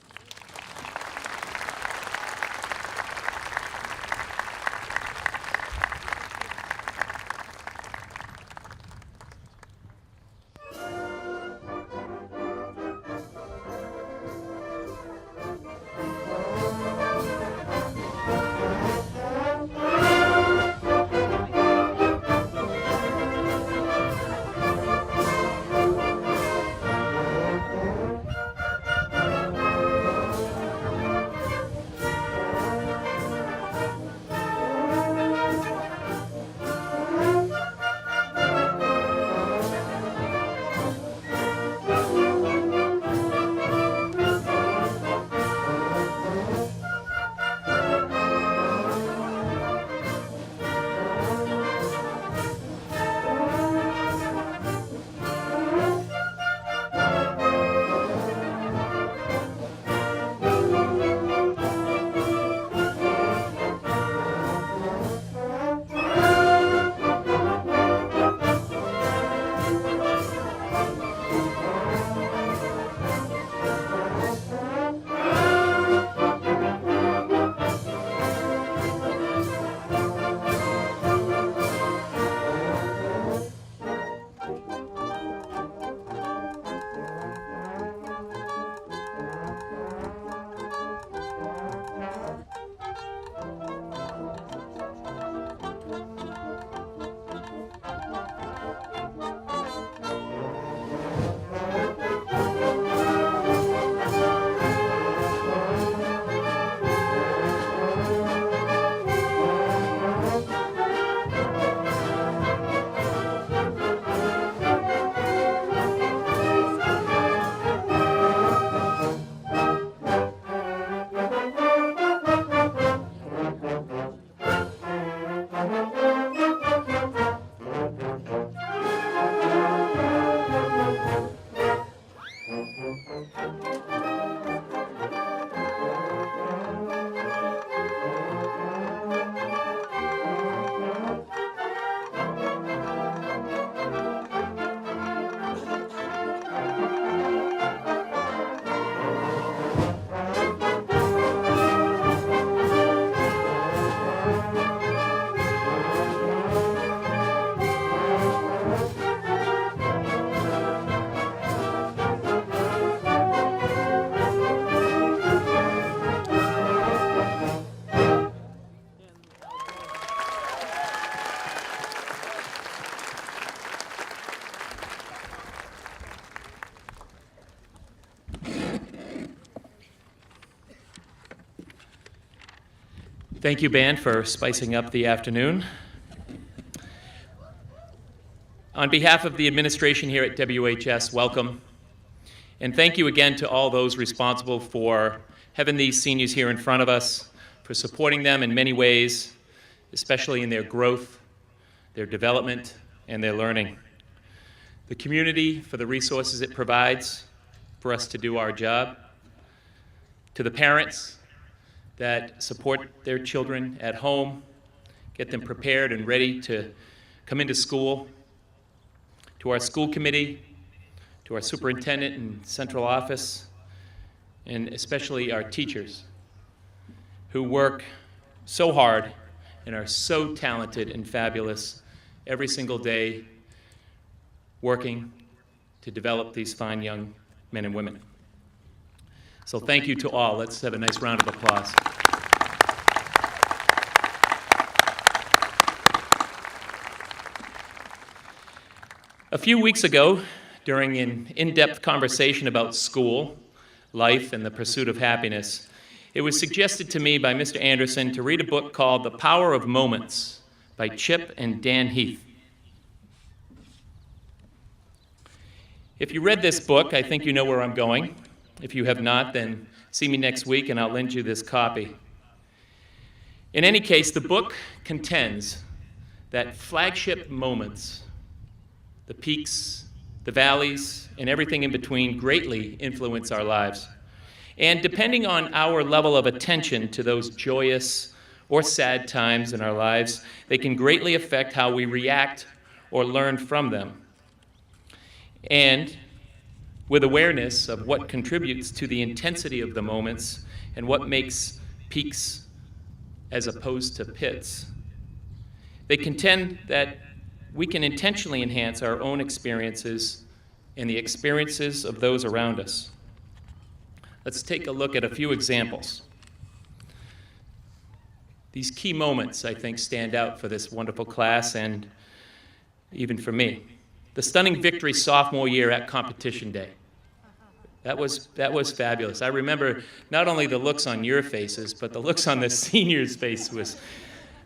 Thank you, band, for spicing up the afternoon. On behalf of the administration here at WHS, welcome. And thank you again to all those responsible for having these seniors here in front of us, for supporting them in many ways, especially in their growth, their development, and their learning. The community for the resources it provides for us to do our job. To the parents that support their children at home, get them prepared and ready to come into school. To our school committee, to our superintendent and central office, and especially our teachers who work so hard and are so talented and fabulous every single day working to develop these fine young men and women. So thank you to all. Let's have a nice round of applause. A few weeks ago, during an in-depth conversation about school, life, and the pursuit of happiness, it was suggested to me by Mr. Anderson to read a book called The Power of Moments by Chip and Dan Heath. If you read this book, I think you know where I'm going. If you have not, then see me next week and I'll lend you this copy. In any case, the book contends that flagship moments, the peaks, the valleys, and everything in between greatly influence our lives. And depending on our level of attention to those joyous or sad times in our lives, they can greatly affect how we react or learn from them. And with awareness of what contributes to the intensity of the moments and what makes peaks as opposed to pits, they contend that we can intentionally enhance our own experiences and the experiences of those around us. Let's take a look at a few examples. These key moments, I think, stand out for this wonderful class and even for me. The stunning victory sophomore year at competition day. That was fabulous. I remember not only the looks on your faces, but the looks on the seniors' face was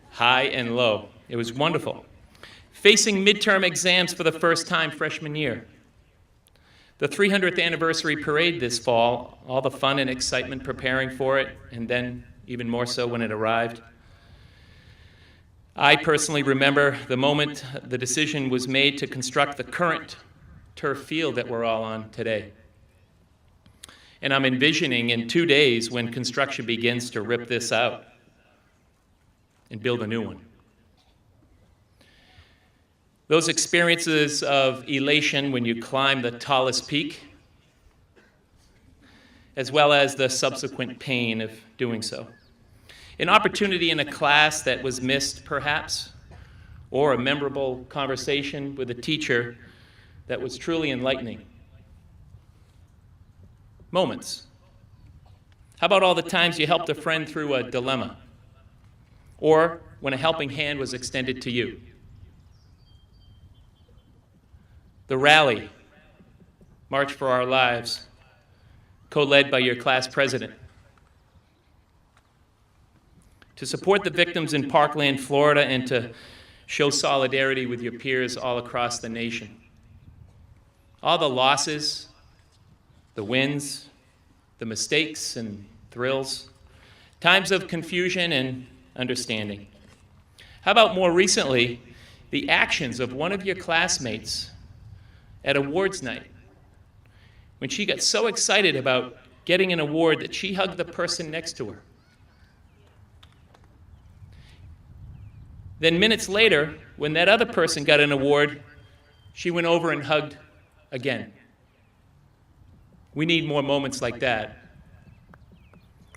high and low. It was wonderful. Facing midterm exams for the first time freshman year. The 300th anniversary parade this fall, all the fun and excitement preparing for it, and then even more so when it arrived. I personally remember the moment the decision was made to construct the current turf field that we're all on today. And I'm envisioning in 2 days when construction begins to rip this out and build a new one. Those experiences of elation when you climb the tallest peak, as well as the subsequent pain of doing so. An opportunity in a class that was missed, perhaps, or a memorable conversation with a teacher that was truly enlightening? Moments. How about all the times you helped a friend through a dilemma? Or when a helping hand was extended to you? The rally, March for Our Lives, co-led by your class president. To support the victims in Parkland, Florida, and to show solidarity with your peers all across the nation. All the losses, the wins, the mistakes and thrills, times of confusion and understanding. How about more recently, the actions of one of your classmates at awards night, when she got so excited about getting an award that she hugged the person next to her. Then minutes later, when that other person got an award, she went over and hugged again. We need more moments like that.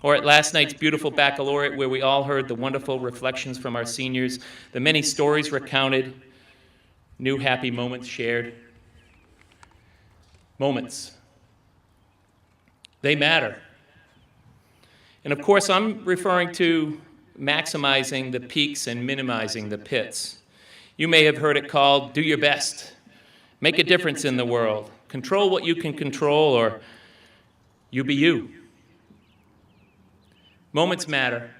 Or at last night's beautiful baccalaureate, where we all heard the wonderful reflections from our seniors, the many stories recounted, new happy moments shared. Moments. They matter. And of course, I'm referring to maximizing the peaks and minimizing the pits. You may have heard it called, do your best, make a difference in the world, control what you can control, or you be you. Moments matter,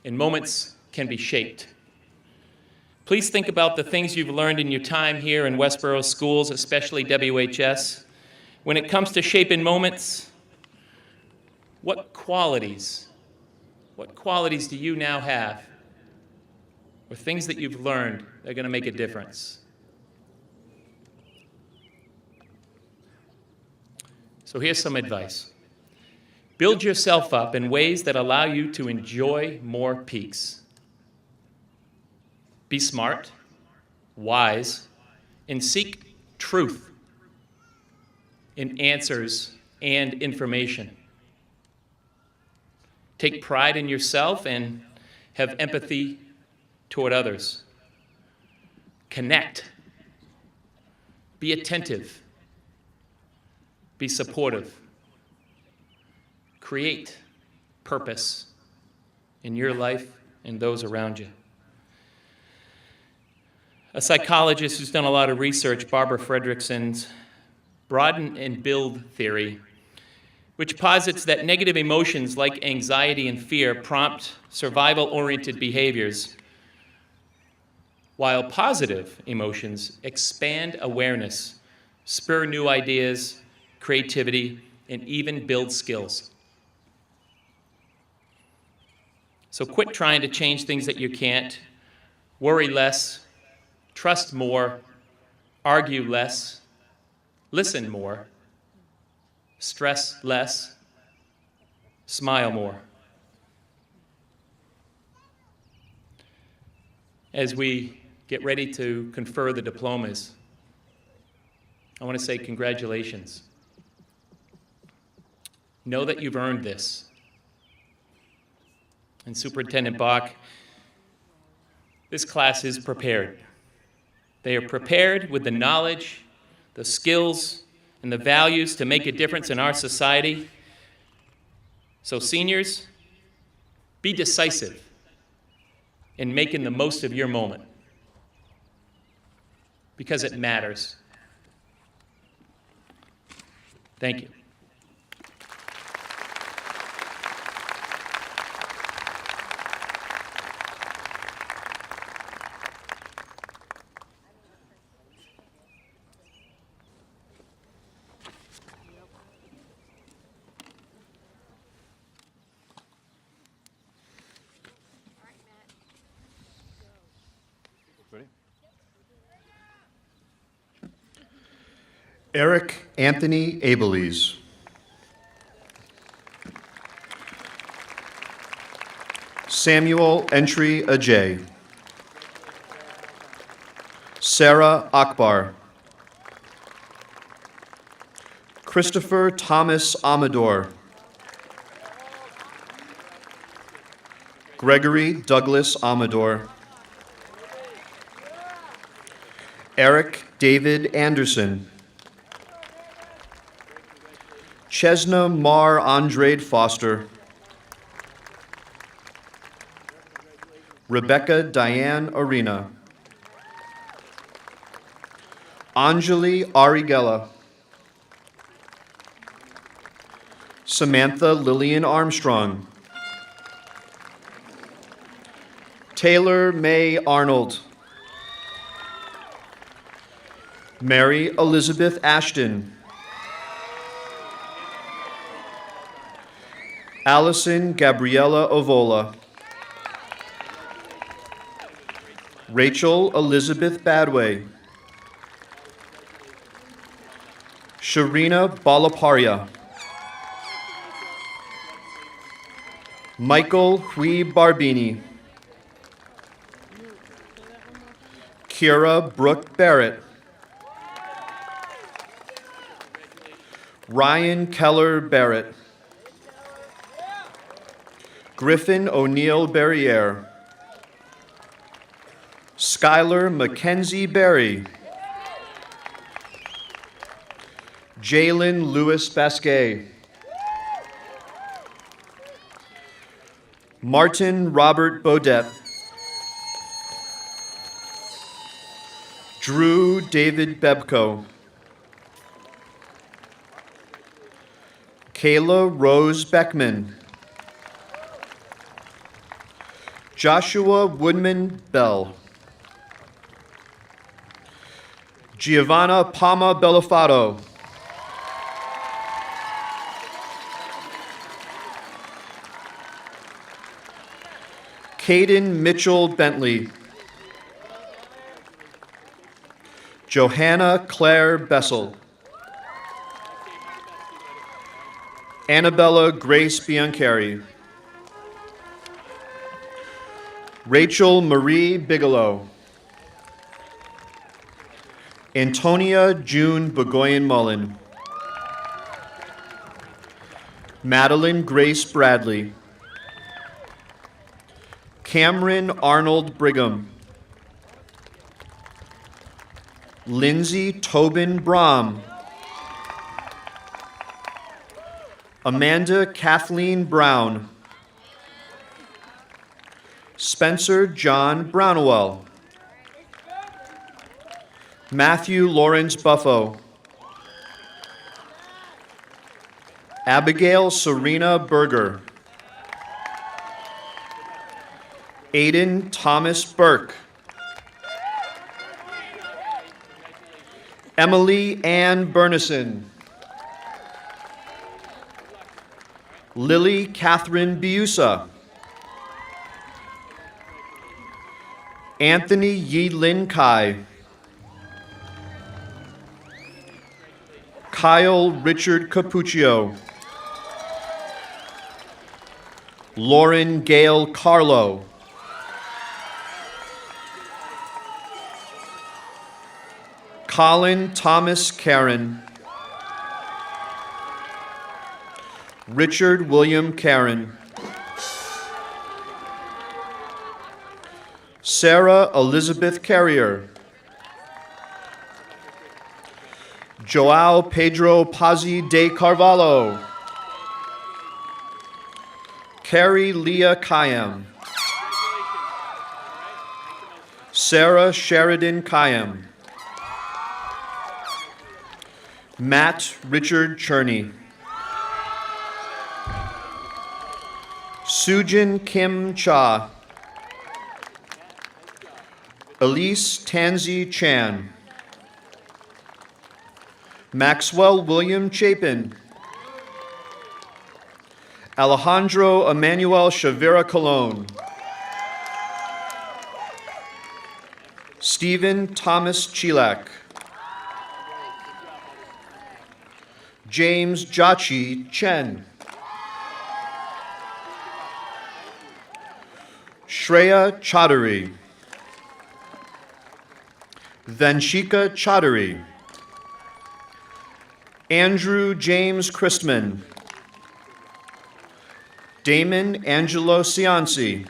and moments can be shaped. Please think about the things you've learned in your time here in Westboro schools, especially WHS. When it comes to shaping moments, what qualities do you now have, or things that you've learned that are going to make a difference? So here's some advice. Build yourself up in ways that allow you to enjoy more peaks. Be smart, wise, and seek truth in answers and information. Take pride in yourself and have empathy toward others. Connect. Be attentive. Be supportive. Create purpose in your life and those around you. A psychologist who's done a lot of research, Barbara Fredrickson's broaden and build theory, which posits that negative emotions like anxiety and fear prompt survival-oriented behaviors, while positive emotions expand awareness, spur new ideas, creativity, and even build skills. So quit trying to change things that you can't. Worry less, trust more, argue less, listen more, stress less, smile more. As we get ready to confer the diplomas, I want to say congratulations. Know that you've earned this. And Superintendent Bach, this class is prepared. They are prepared with the knowledge, the skills, and the values to make a difference in our society. So seniors, be decisive in making the most of your moment, because it matters. Thank you. Eric Anthony Abeles. Samuel Entry Ajay. Sarah Akbar. Christopher Thomas Amador. Gregory Douglas Amador. Eric David Anderson. Chesna Mar Andrade Foster. Rebecca Diane Arena. Anjali Arigella. Samantha Lillian Armstrong. Taylor May Arnold. Mary Elizabeth Ashton. Allison Gabriella Ovola. Rachel Elizabeth Badway. Sharina Balaparia. Michael Hui Barbini. Kira Brooke Barrett. Ryan Keller Barrett. Griffin O'Neill Barriere. Skylar Mackenzie Berry. Jalen Lewis Basquet. Martin Robert Bodette. Drew David Bebko. Kayla Rose Beckman. Joshua Woodman Bell. Giovanna Palma Bellafato. Caden Mitchell Bentley. Johanna Claire Bessel. Annabella Grace Biancheri. Rachel Marie Bigelow. Antonia June Bogoyan Mullen. Madeline Grace Bradley. Cameron Arnold Brigham. Lindsay Tobin Brom. Amanda Kathleen Brown. Spencer John Brownwell. Matthew Lawrence Buffo. Abigail Serena Berger. Aiden Thomas Burke. Emily Ann Bernison. Lily Catherine Biusa. Anthony Yi Lin Kai. Kyle Richard Capuccio. Lauren Gail Carlo. Colin Thomas Karen. Richard William Karen. Sarah Elizabeth Carrier. Joao Pedro Pazzi de Carvalho. Carrie Leah Kayam. Sarah Sheridan Kayam. Matt Richard Cherney. Sujin Kim Cha. Elise Tansy Chan. Maxwell William Chapin. Alejandro Emmanuel Chavira Colon. Stephen Thomas Chilak. James Jachi Chen. Shreya Chaudhary. Vanshika Chaudhary. Andrew James Christman. Damon Angelo Cianci.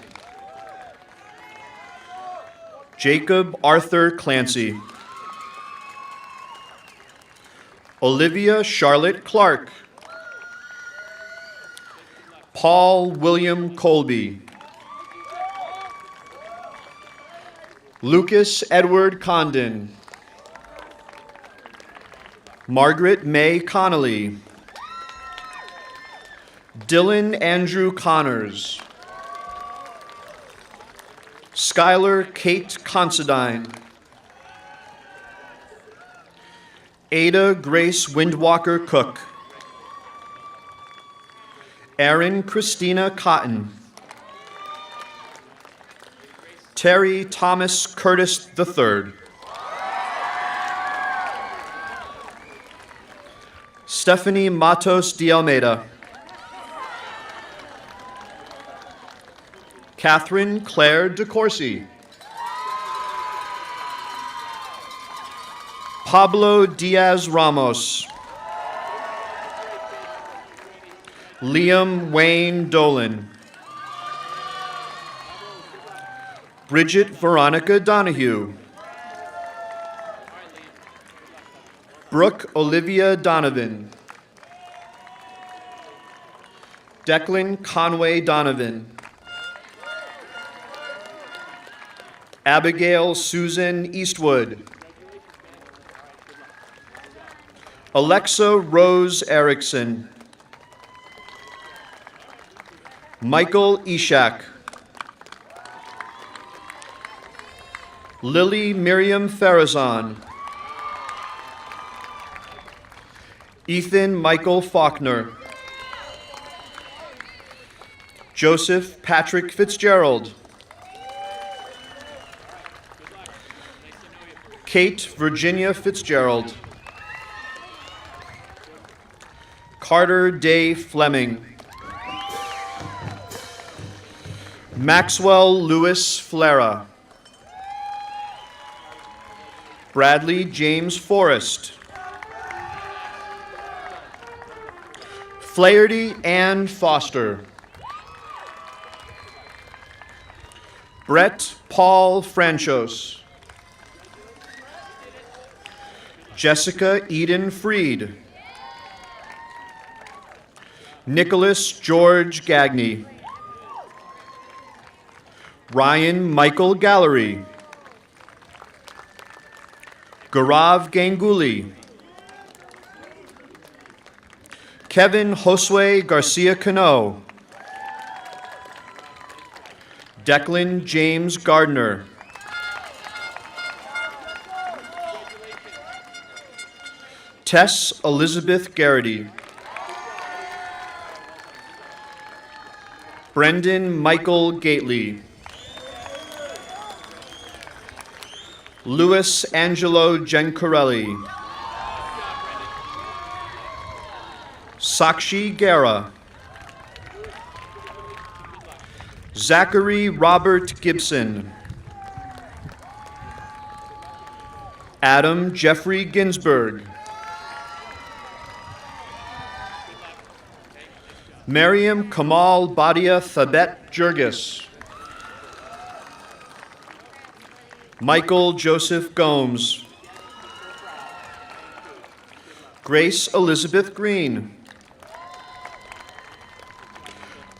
Jacob Arthur Clancy. Olivia Charlotte Clark. Paul William Colby. Lucas Edward Condon. Margaret May Connolly. Dylan Andrew Connors. Skylar Kate Considine. Ada Grace Windwalker Cook. Erin Christina Cotton. Terry Thomas Curtis III. Stephanie Matos de Almeida. Catherine Claire DeCourcy. Pablo Diaz Ramos. Liam Wayne Dolan. Bridget Veronica Donahue. Brooke Olivia Donovan. Declan Conway Donovan. Abigail Susan Eastwood. Alexa Rose Erickson. Michael Ishak. Lily Miriam Farazan. Ethan Michael Faulkner. Joseph Patrick Fitzgerald. Kate Virginia Fitzgerald. Carter Day Fleming. Maxwell Lewis Flera. Bradley James Forrest. Flaherty Ann Foster. Brett Paul Franchos. Jessica Eden Freed. Nicholas George Gagney. Ryan Michael Gallery. Gaurav Ganguly. Kevin Josue Garcia Cano. Declan James Gardner. Tess Elizabeth Garrity. Brendan Michael Gately. Louis Angelo Gencarelli. Sakshi Guerra. Zachary Robert Gibson. Adam Jeffrey Ginsberg. Mariam Kamal Badia Thabet Jurgis. Michael Joseph Gomes. Grace Elizabeth Green.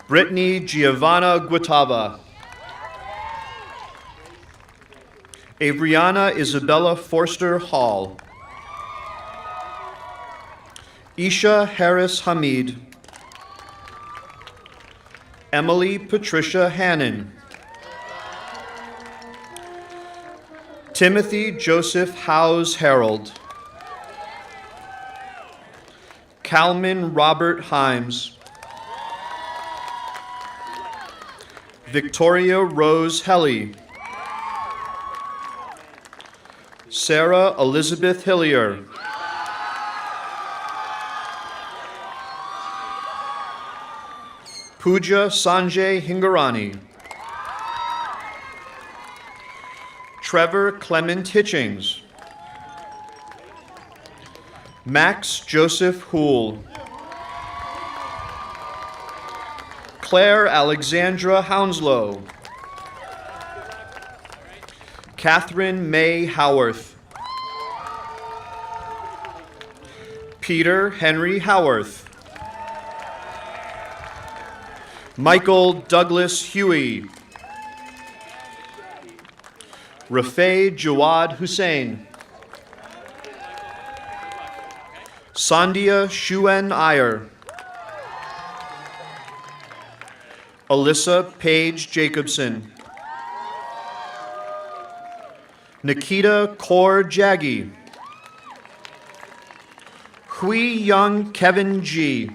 Brittany Giovanna Guatava. Avriana Isabella Forster Hall. Isha Harris Hamid. Emily Patricia Hannon. Timothy Joseph Howes Harold. Calman Robert Himes. Victoria Rose Helly. Sarah Elizabeth Hillier. Pooja Sanjay Hingarani. Trevor Clement Hitchings. Max Joseph Houle. Claire Alexandra Hounslow. Catherine May Howarth. Peter Henry Howarth. Michael Douglas Huey. Rafay Jawad Hussein. Sandia Shuen Iyer. Alyssa Paige Jacobson. Nikita Kaur Jaggi. Hui Young Kevin G.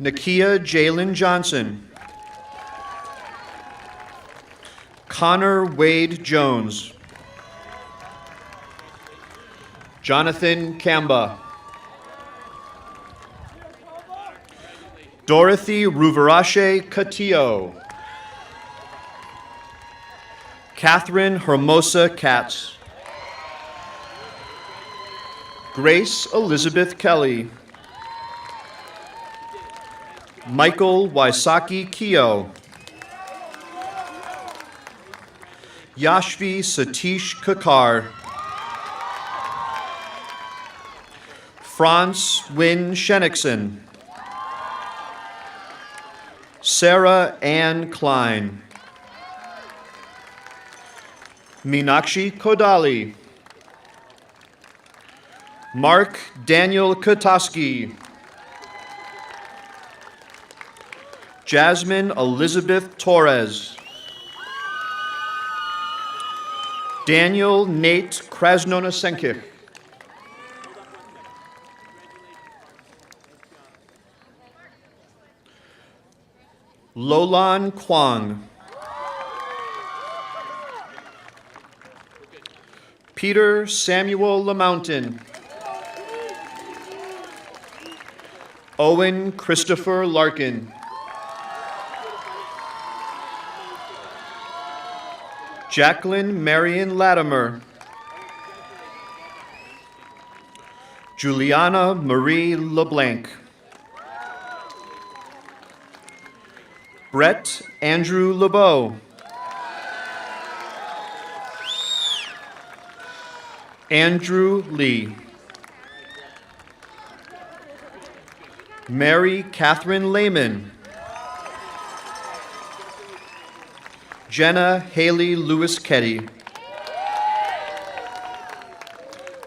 Nakia Jalen Johnson. Connor Wade Jones. Jonathan Kamba. Dorothy Ruvarache Catillo. Catherine Hermosa Katz. Grace Elizabeth Kelly. Michael Waisaki Keo. Yashvi Satish Kakar. Franz Wynn Shennickson. Sarah Ann Klein. Meenakshi Kodali. Mark Daniel Kotoski. Jasmine Elizabeth Torres. Daniel Nate Krasnonasenkich. Lolan Kwang. Peter Samuel LaMountain. Owen Christopher Larkin. Jacqueline Marion Latimer. Juliana Marie LeBlanc. Brett Andrew LeBeau. Andrew Lee. Mary Catherine Lehman. Jenna Haley Lewis Ketty.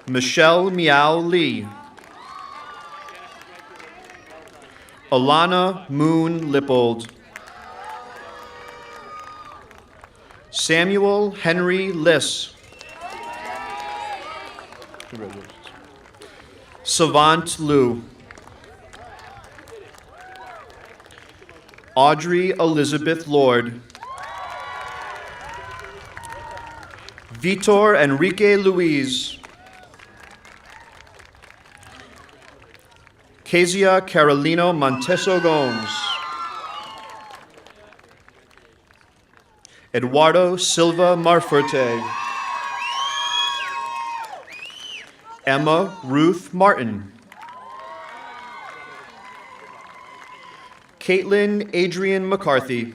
Michelle Miao Lee. Alana Moon Lippold. Samuel Henry Liss. Savant Liu. Audrey Elizabeth Lord. Vitor Enrique Luis. Kezia Carolino Monteso Gomes. Eduardo Silva Marforte. Emma Ruth Martin. Caitlin Adrian McCarthy.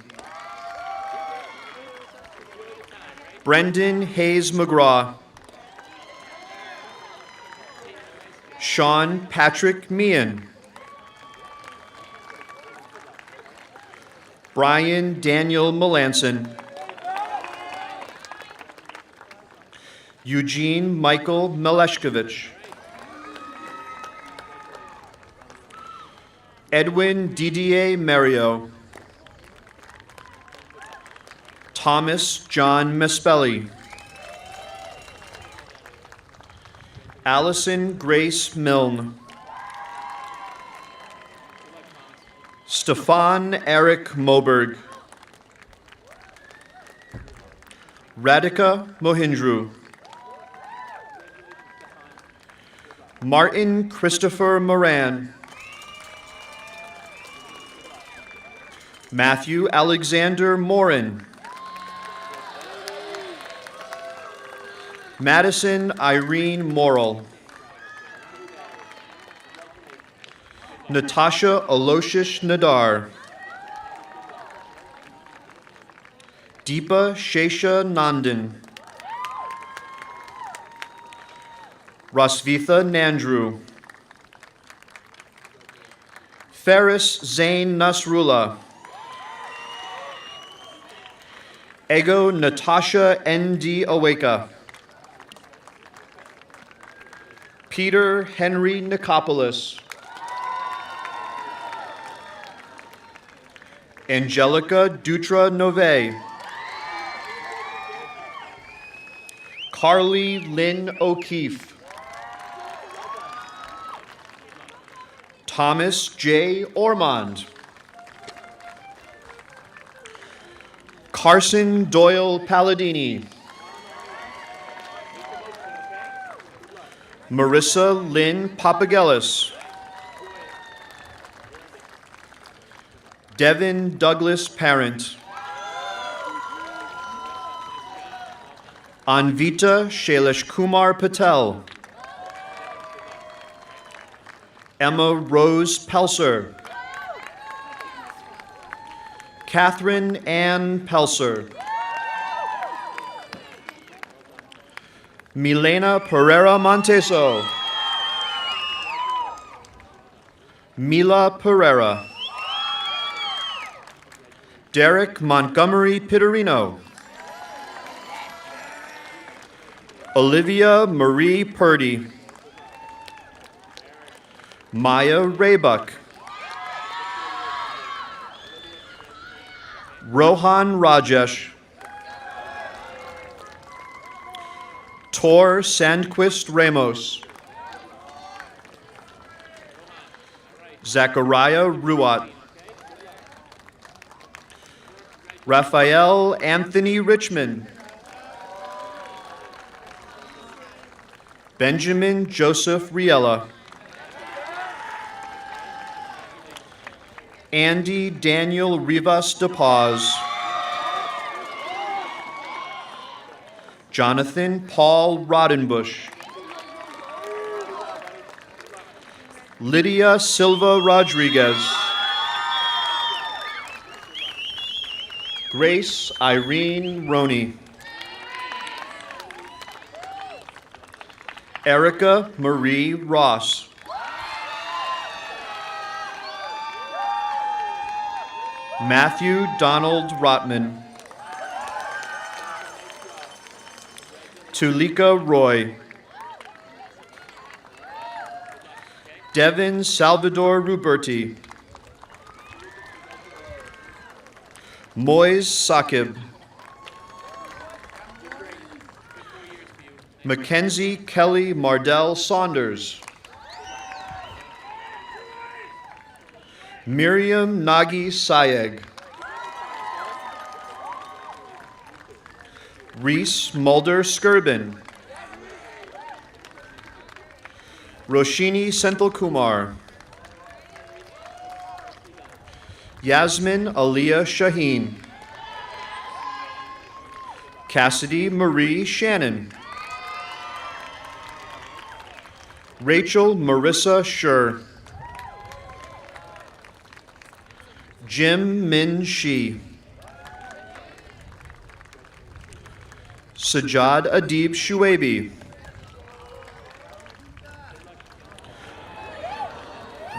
Brendan Hayes McGraw. Sean Patrick Meehan. Brian Daniel Melanson. Eugene Michael Meleshkovich. Edwin Didier Mario. Thomas John Mespelli. Allison Grace Milne. Stefan Eric Moberg. Radhika Mohindru. Martin Christopher Moran. Matthew Alexander Morin. Madison Irene Morrill. Natasha Aloysius Nadar. Deepa Shesha Nandan. Rosvitha Nandrew. Ferris Zain Nasrullah. Ego Natasha N.D. Aweka. Peter Henry Nicopolis. Angelica Dutra Nove. Carly Lynn O'Keefe. Thomas J. Ormond. Carson Doyle Palladini. Marissa Lynn Papagelis. Devin Douglas Parent. Anvita Shailesh Kumar Patel. Emma Rose Pelser. Catherine Ann Pelser. Milena Pereira Monteso. Mila Pereira. Derek Montgomery Pitterino. Olivia Marie Purdy. Maya Raybuck. Rohan Rajesh. Tor Sandquist Ramos. Zachariah Ruat. Raphael Anthony Richmond. Benjamin Joseph Riella. Andy Daniel Rivas de Paz. Jonathan Paul Rodenbush. Lydia Silva Rodriguez. Grace Irene Roney. Erica Marie Ross. Matthew Donald Rotman. Tulika Roy. Devin Salvador Ruberti. Moise Sakib. Mackenzie Kelly Mardell Saunders. Miriam Nagi Sayeg. Reese Mulder Skirbin. Roshini Senthilkumar. Yasmin Aliyah Shaheen. Cassidy Marie Shannon. Rachel Marissa Schur. Jim Min Shi. Sajad Adib Shuabi.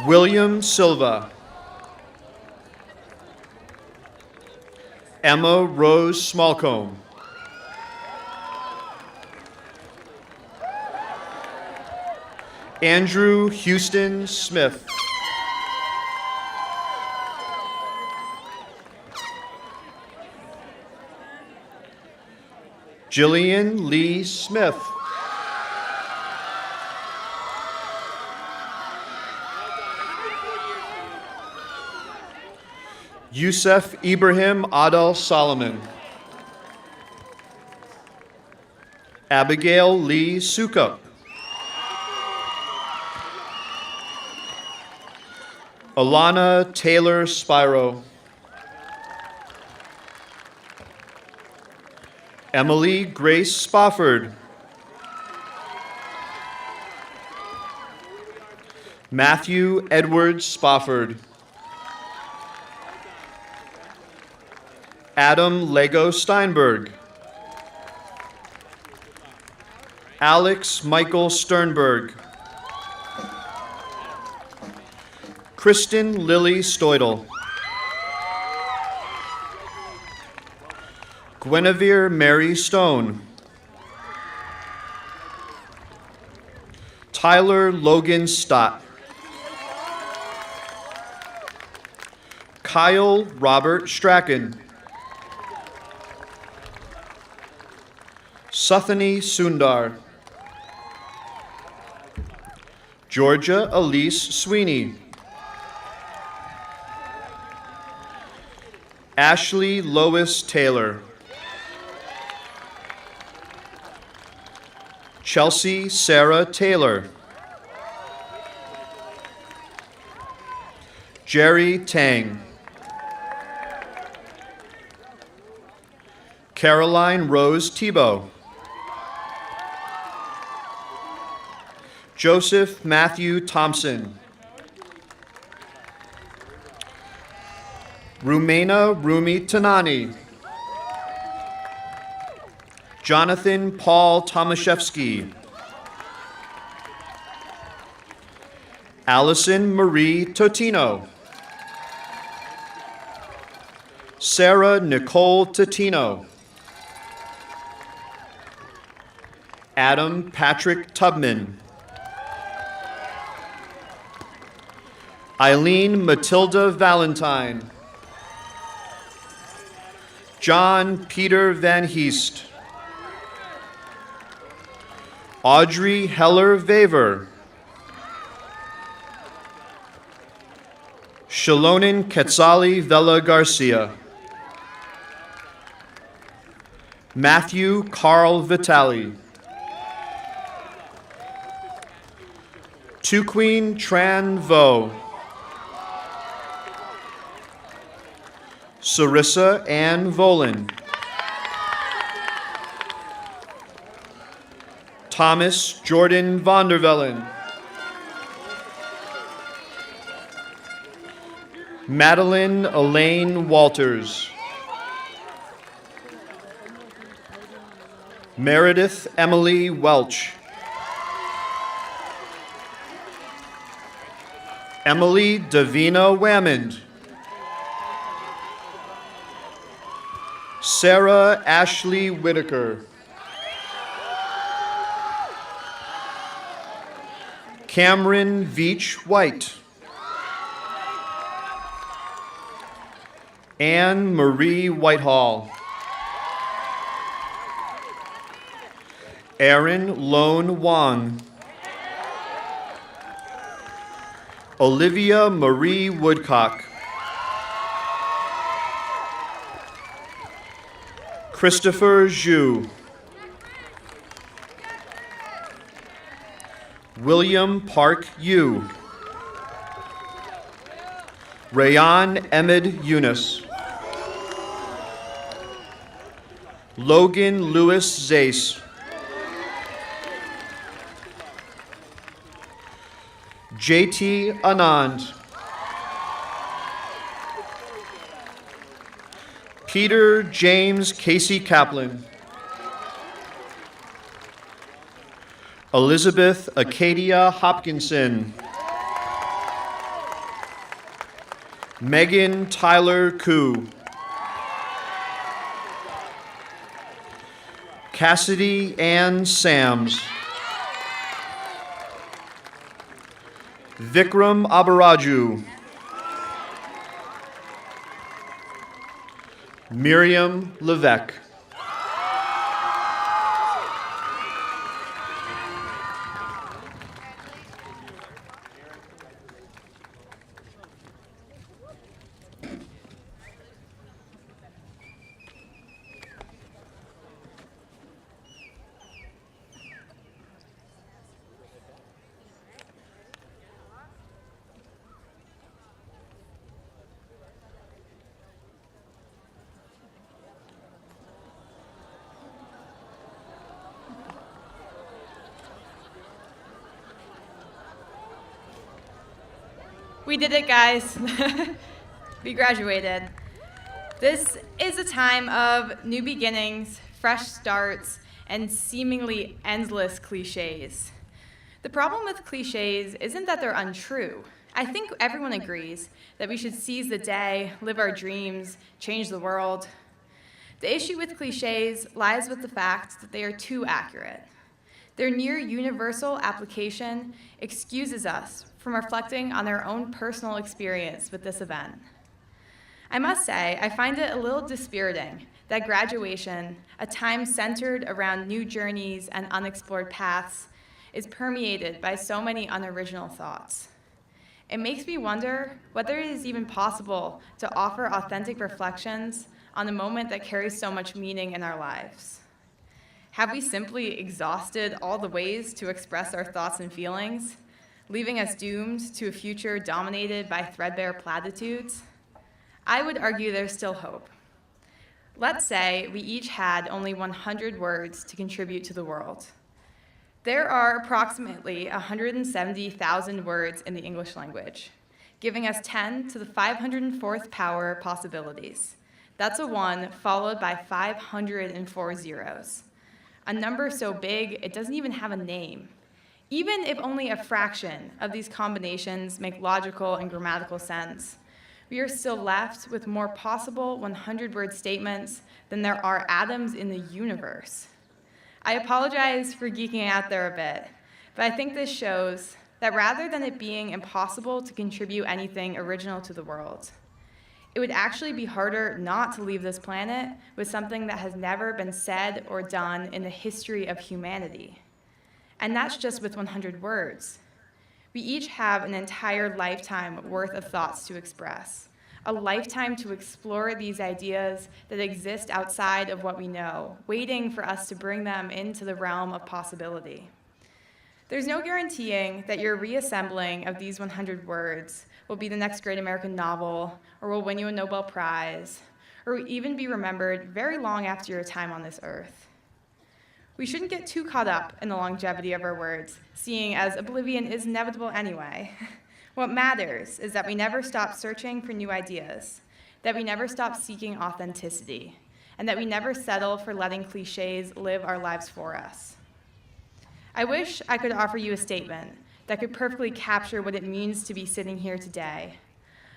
William Silva. Emma Rose Smallcombe. Andrew Houston Smith. Jillian Lee Smith. Yusef Ibrahim Adal Solomon. Abigail Lee Sukup. Alana Taylor Spiro. Emily Grace Spofford. Matthew Edward Spofford. Adam Lego Steinberg. Alex Michael Sternberg. Kristen Lily Stoidel. Guinevere Mary Stone. Tyler Logan Stott. Kyle Robert Strachan. Suthani Sundar. Georgia Elise Sweeney. Ashley Lois Taylor. Chelsea Sarah Taylor. Jerry Tang. Caroline Rose Tebow. Joseph Matthew Thompson. Rumena Rumi Tanani. Jonathan Paul Tomaszewski. Allison Marie Totino. Sarah Nicole Totino. Adam Patrick Tubman. Eileen Matilda Valentine. John Peter Van Heest. Audrey Heller Vaver. Shalonin Quetzali Vela Garcia. Matthew Carl Vitali. Tuqueen Tran Vo. Sarissa Ann Volan. Thomas Jordan Vondervellen. Madeline Elaine Walters. Meredith Emily Welch. Emily Davina Wammond. Sarah Ashley Whitaker. Cameron Veach White. Anne Marie Whitehall. Aaron Lone Wong. Olivia Marie Woodcock. Christopher Zhu. William Park Yu. Rayan Ahmed Yunus. Logan Lewis Zace. JT Anand. Peter James Casey Kaplan. Elizabeth Acadia Hopkinson. Megan Tyler Koo. Cassidy Ann Sams. Vikram Abaraju. Miriam Levesque. We did it, guys. We graduated. This is a time of new beginnings, fresh starts, and seemingly endless cliches. The problem with cliches isn't that they're untrue. I think everyone agrees that we should seize the day, live our dreams, change the world. The issue with cliches lies with the fact that they are too accurate. Their near universal application excuses us from reflecting on our own personal experience with this event. I must say, I find it a little dispiriting that graduation, a time centered around new journeys and unexplored paths, is permeated by so many unoriginal thoughts. It makes me wonder whether it is even possible to offer authentic reflections on a moment that carries so much meaning in our lives. Have we simply exhausted all the ways to express our thoughts and feelings, leaving us doomed to a future dominated by threadbare platitudes? I would argue there's still hope. Let's say we each had only 100 words to contribute to the world. There are approximately 170,000 words in the English language, giving us 10 to the 504th power possibilities. That's a 1 followed by 504 zeros. A number so big it doesn't even have a name. Even if only a fraction of these combinations make logical and grammatical sense, we are still left with more possible 100-word statements than there are atoms in the universe. I apologize for geeking out there a bit, but I think this shows that rather than it being impossible to contribute anything original to the world, it would actually be harder not to leave this planet with something that has never been said or done in the history of humanity. And that's just with 100 words. We each have an entire lifetime worth of thoughts to express, a lifetime to explore these ideas that exist outside of what we know, waiting for us to bring them into the realm of possibility. There's no guaranteeing that your reassembling of these 100 words will be the next great American novel, or will win you a Nobel Prize, or will even be remembered very long after your time on this earth. We shouldn't get too caught up in the longevity of our words, seeing as oblivion is inevitable anyway. What matters is that we never stop searching for new ideas, that we never stop seeking authenticity, and that we never settle for letting cliches live our lives for us. I wish I could offer you a statement that could perfectly capture what it means to be sitting here today,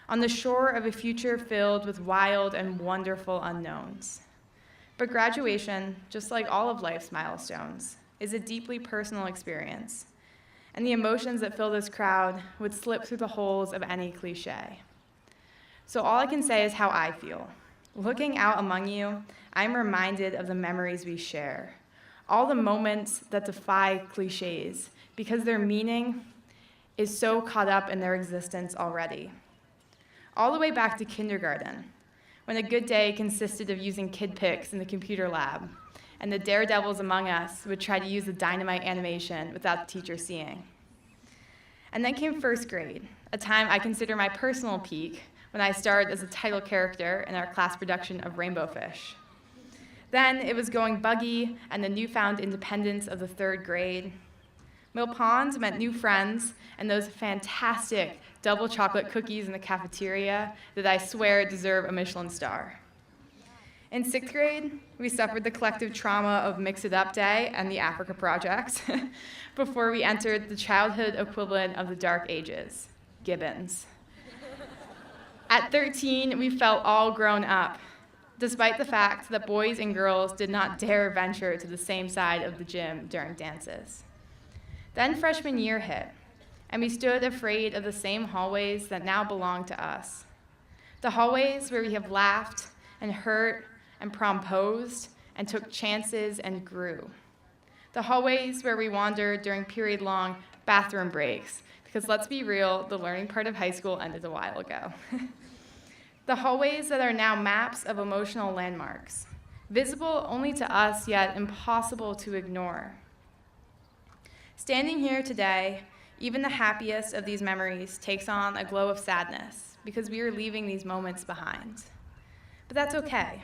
on the shore of a future filled with wild and wonderful unknowns. But graduation, just like all of life's milestones, is a deeply personal experience, and the emotions that fill this crowd would slip through the holes of any cliche. So all I can say is how I feel. Looking out among you, I'm reminded of the memories we share, all the moments that defy cliches, because their meaning is so caught up in their existence already. All the way back to kindergarten, when a good day consisted of using kid pics in the computer lab, and the daredevils among us would try to use the dynamite animation without the teacher seeing. And then came first grade, a time I consider my personal peak, when I starred as a title character in our class production of Rainbow Fish. Then it was going buggy and the newfound independence of the third grade. Mill Pond meant new friends and those fantastic double chocolate cookies in the cafeteria that I swear deserve a Michelin star. In sixth grade, we suffered the collective trauma of Mix It Up Day and the Africa Project before we entered the childhood equivalent of the Dark Ages, Gibbons. At 13, we felt all grown up, despite the fact that boys and girls did not dare venture to the same side of the gym during dances. Then freshman year hit, and we stood afraid of the same hallways that now belong to us. The hallways where we have laughed and hurt and promposed and took chances and grew. The hallways where we wandered during period-long bathroom breaks, because let's be real, the learning part of high school ended a while ago. The hallways that are now maps of emotional landmarks, visible only to us, yet impossible to ignore. Standing here today, even the happiest of these memories takes on a glow of sadness because we are leaving these moments behind. But that's okay,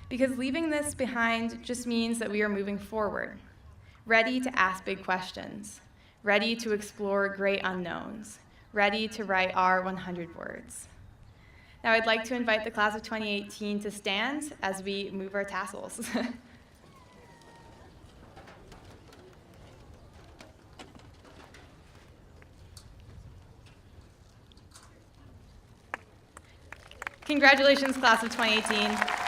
because leaving this behind just means that we are moving forward, ready to ask big questions, ready to explore great unknowns, ready to write our 100 words. Now I'd like to invite the class of 2018 to stand as we move our tassels. Congratulations, class of 2018.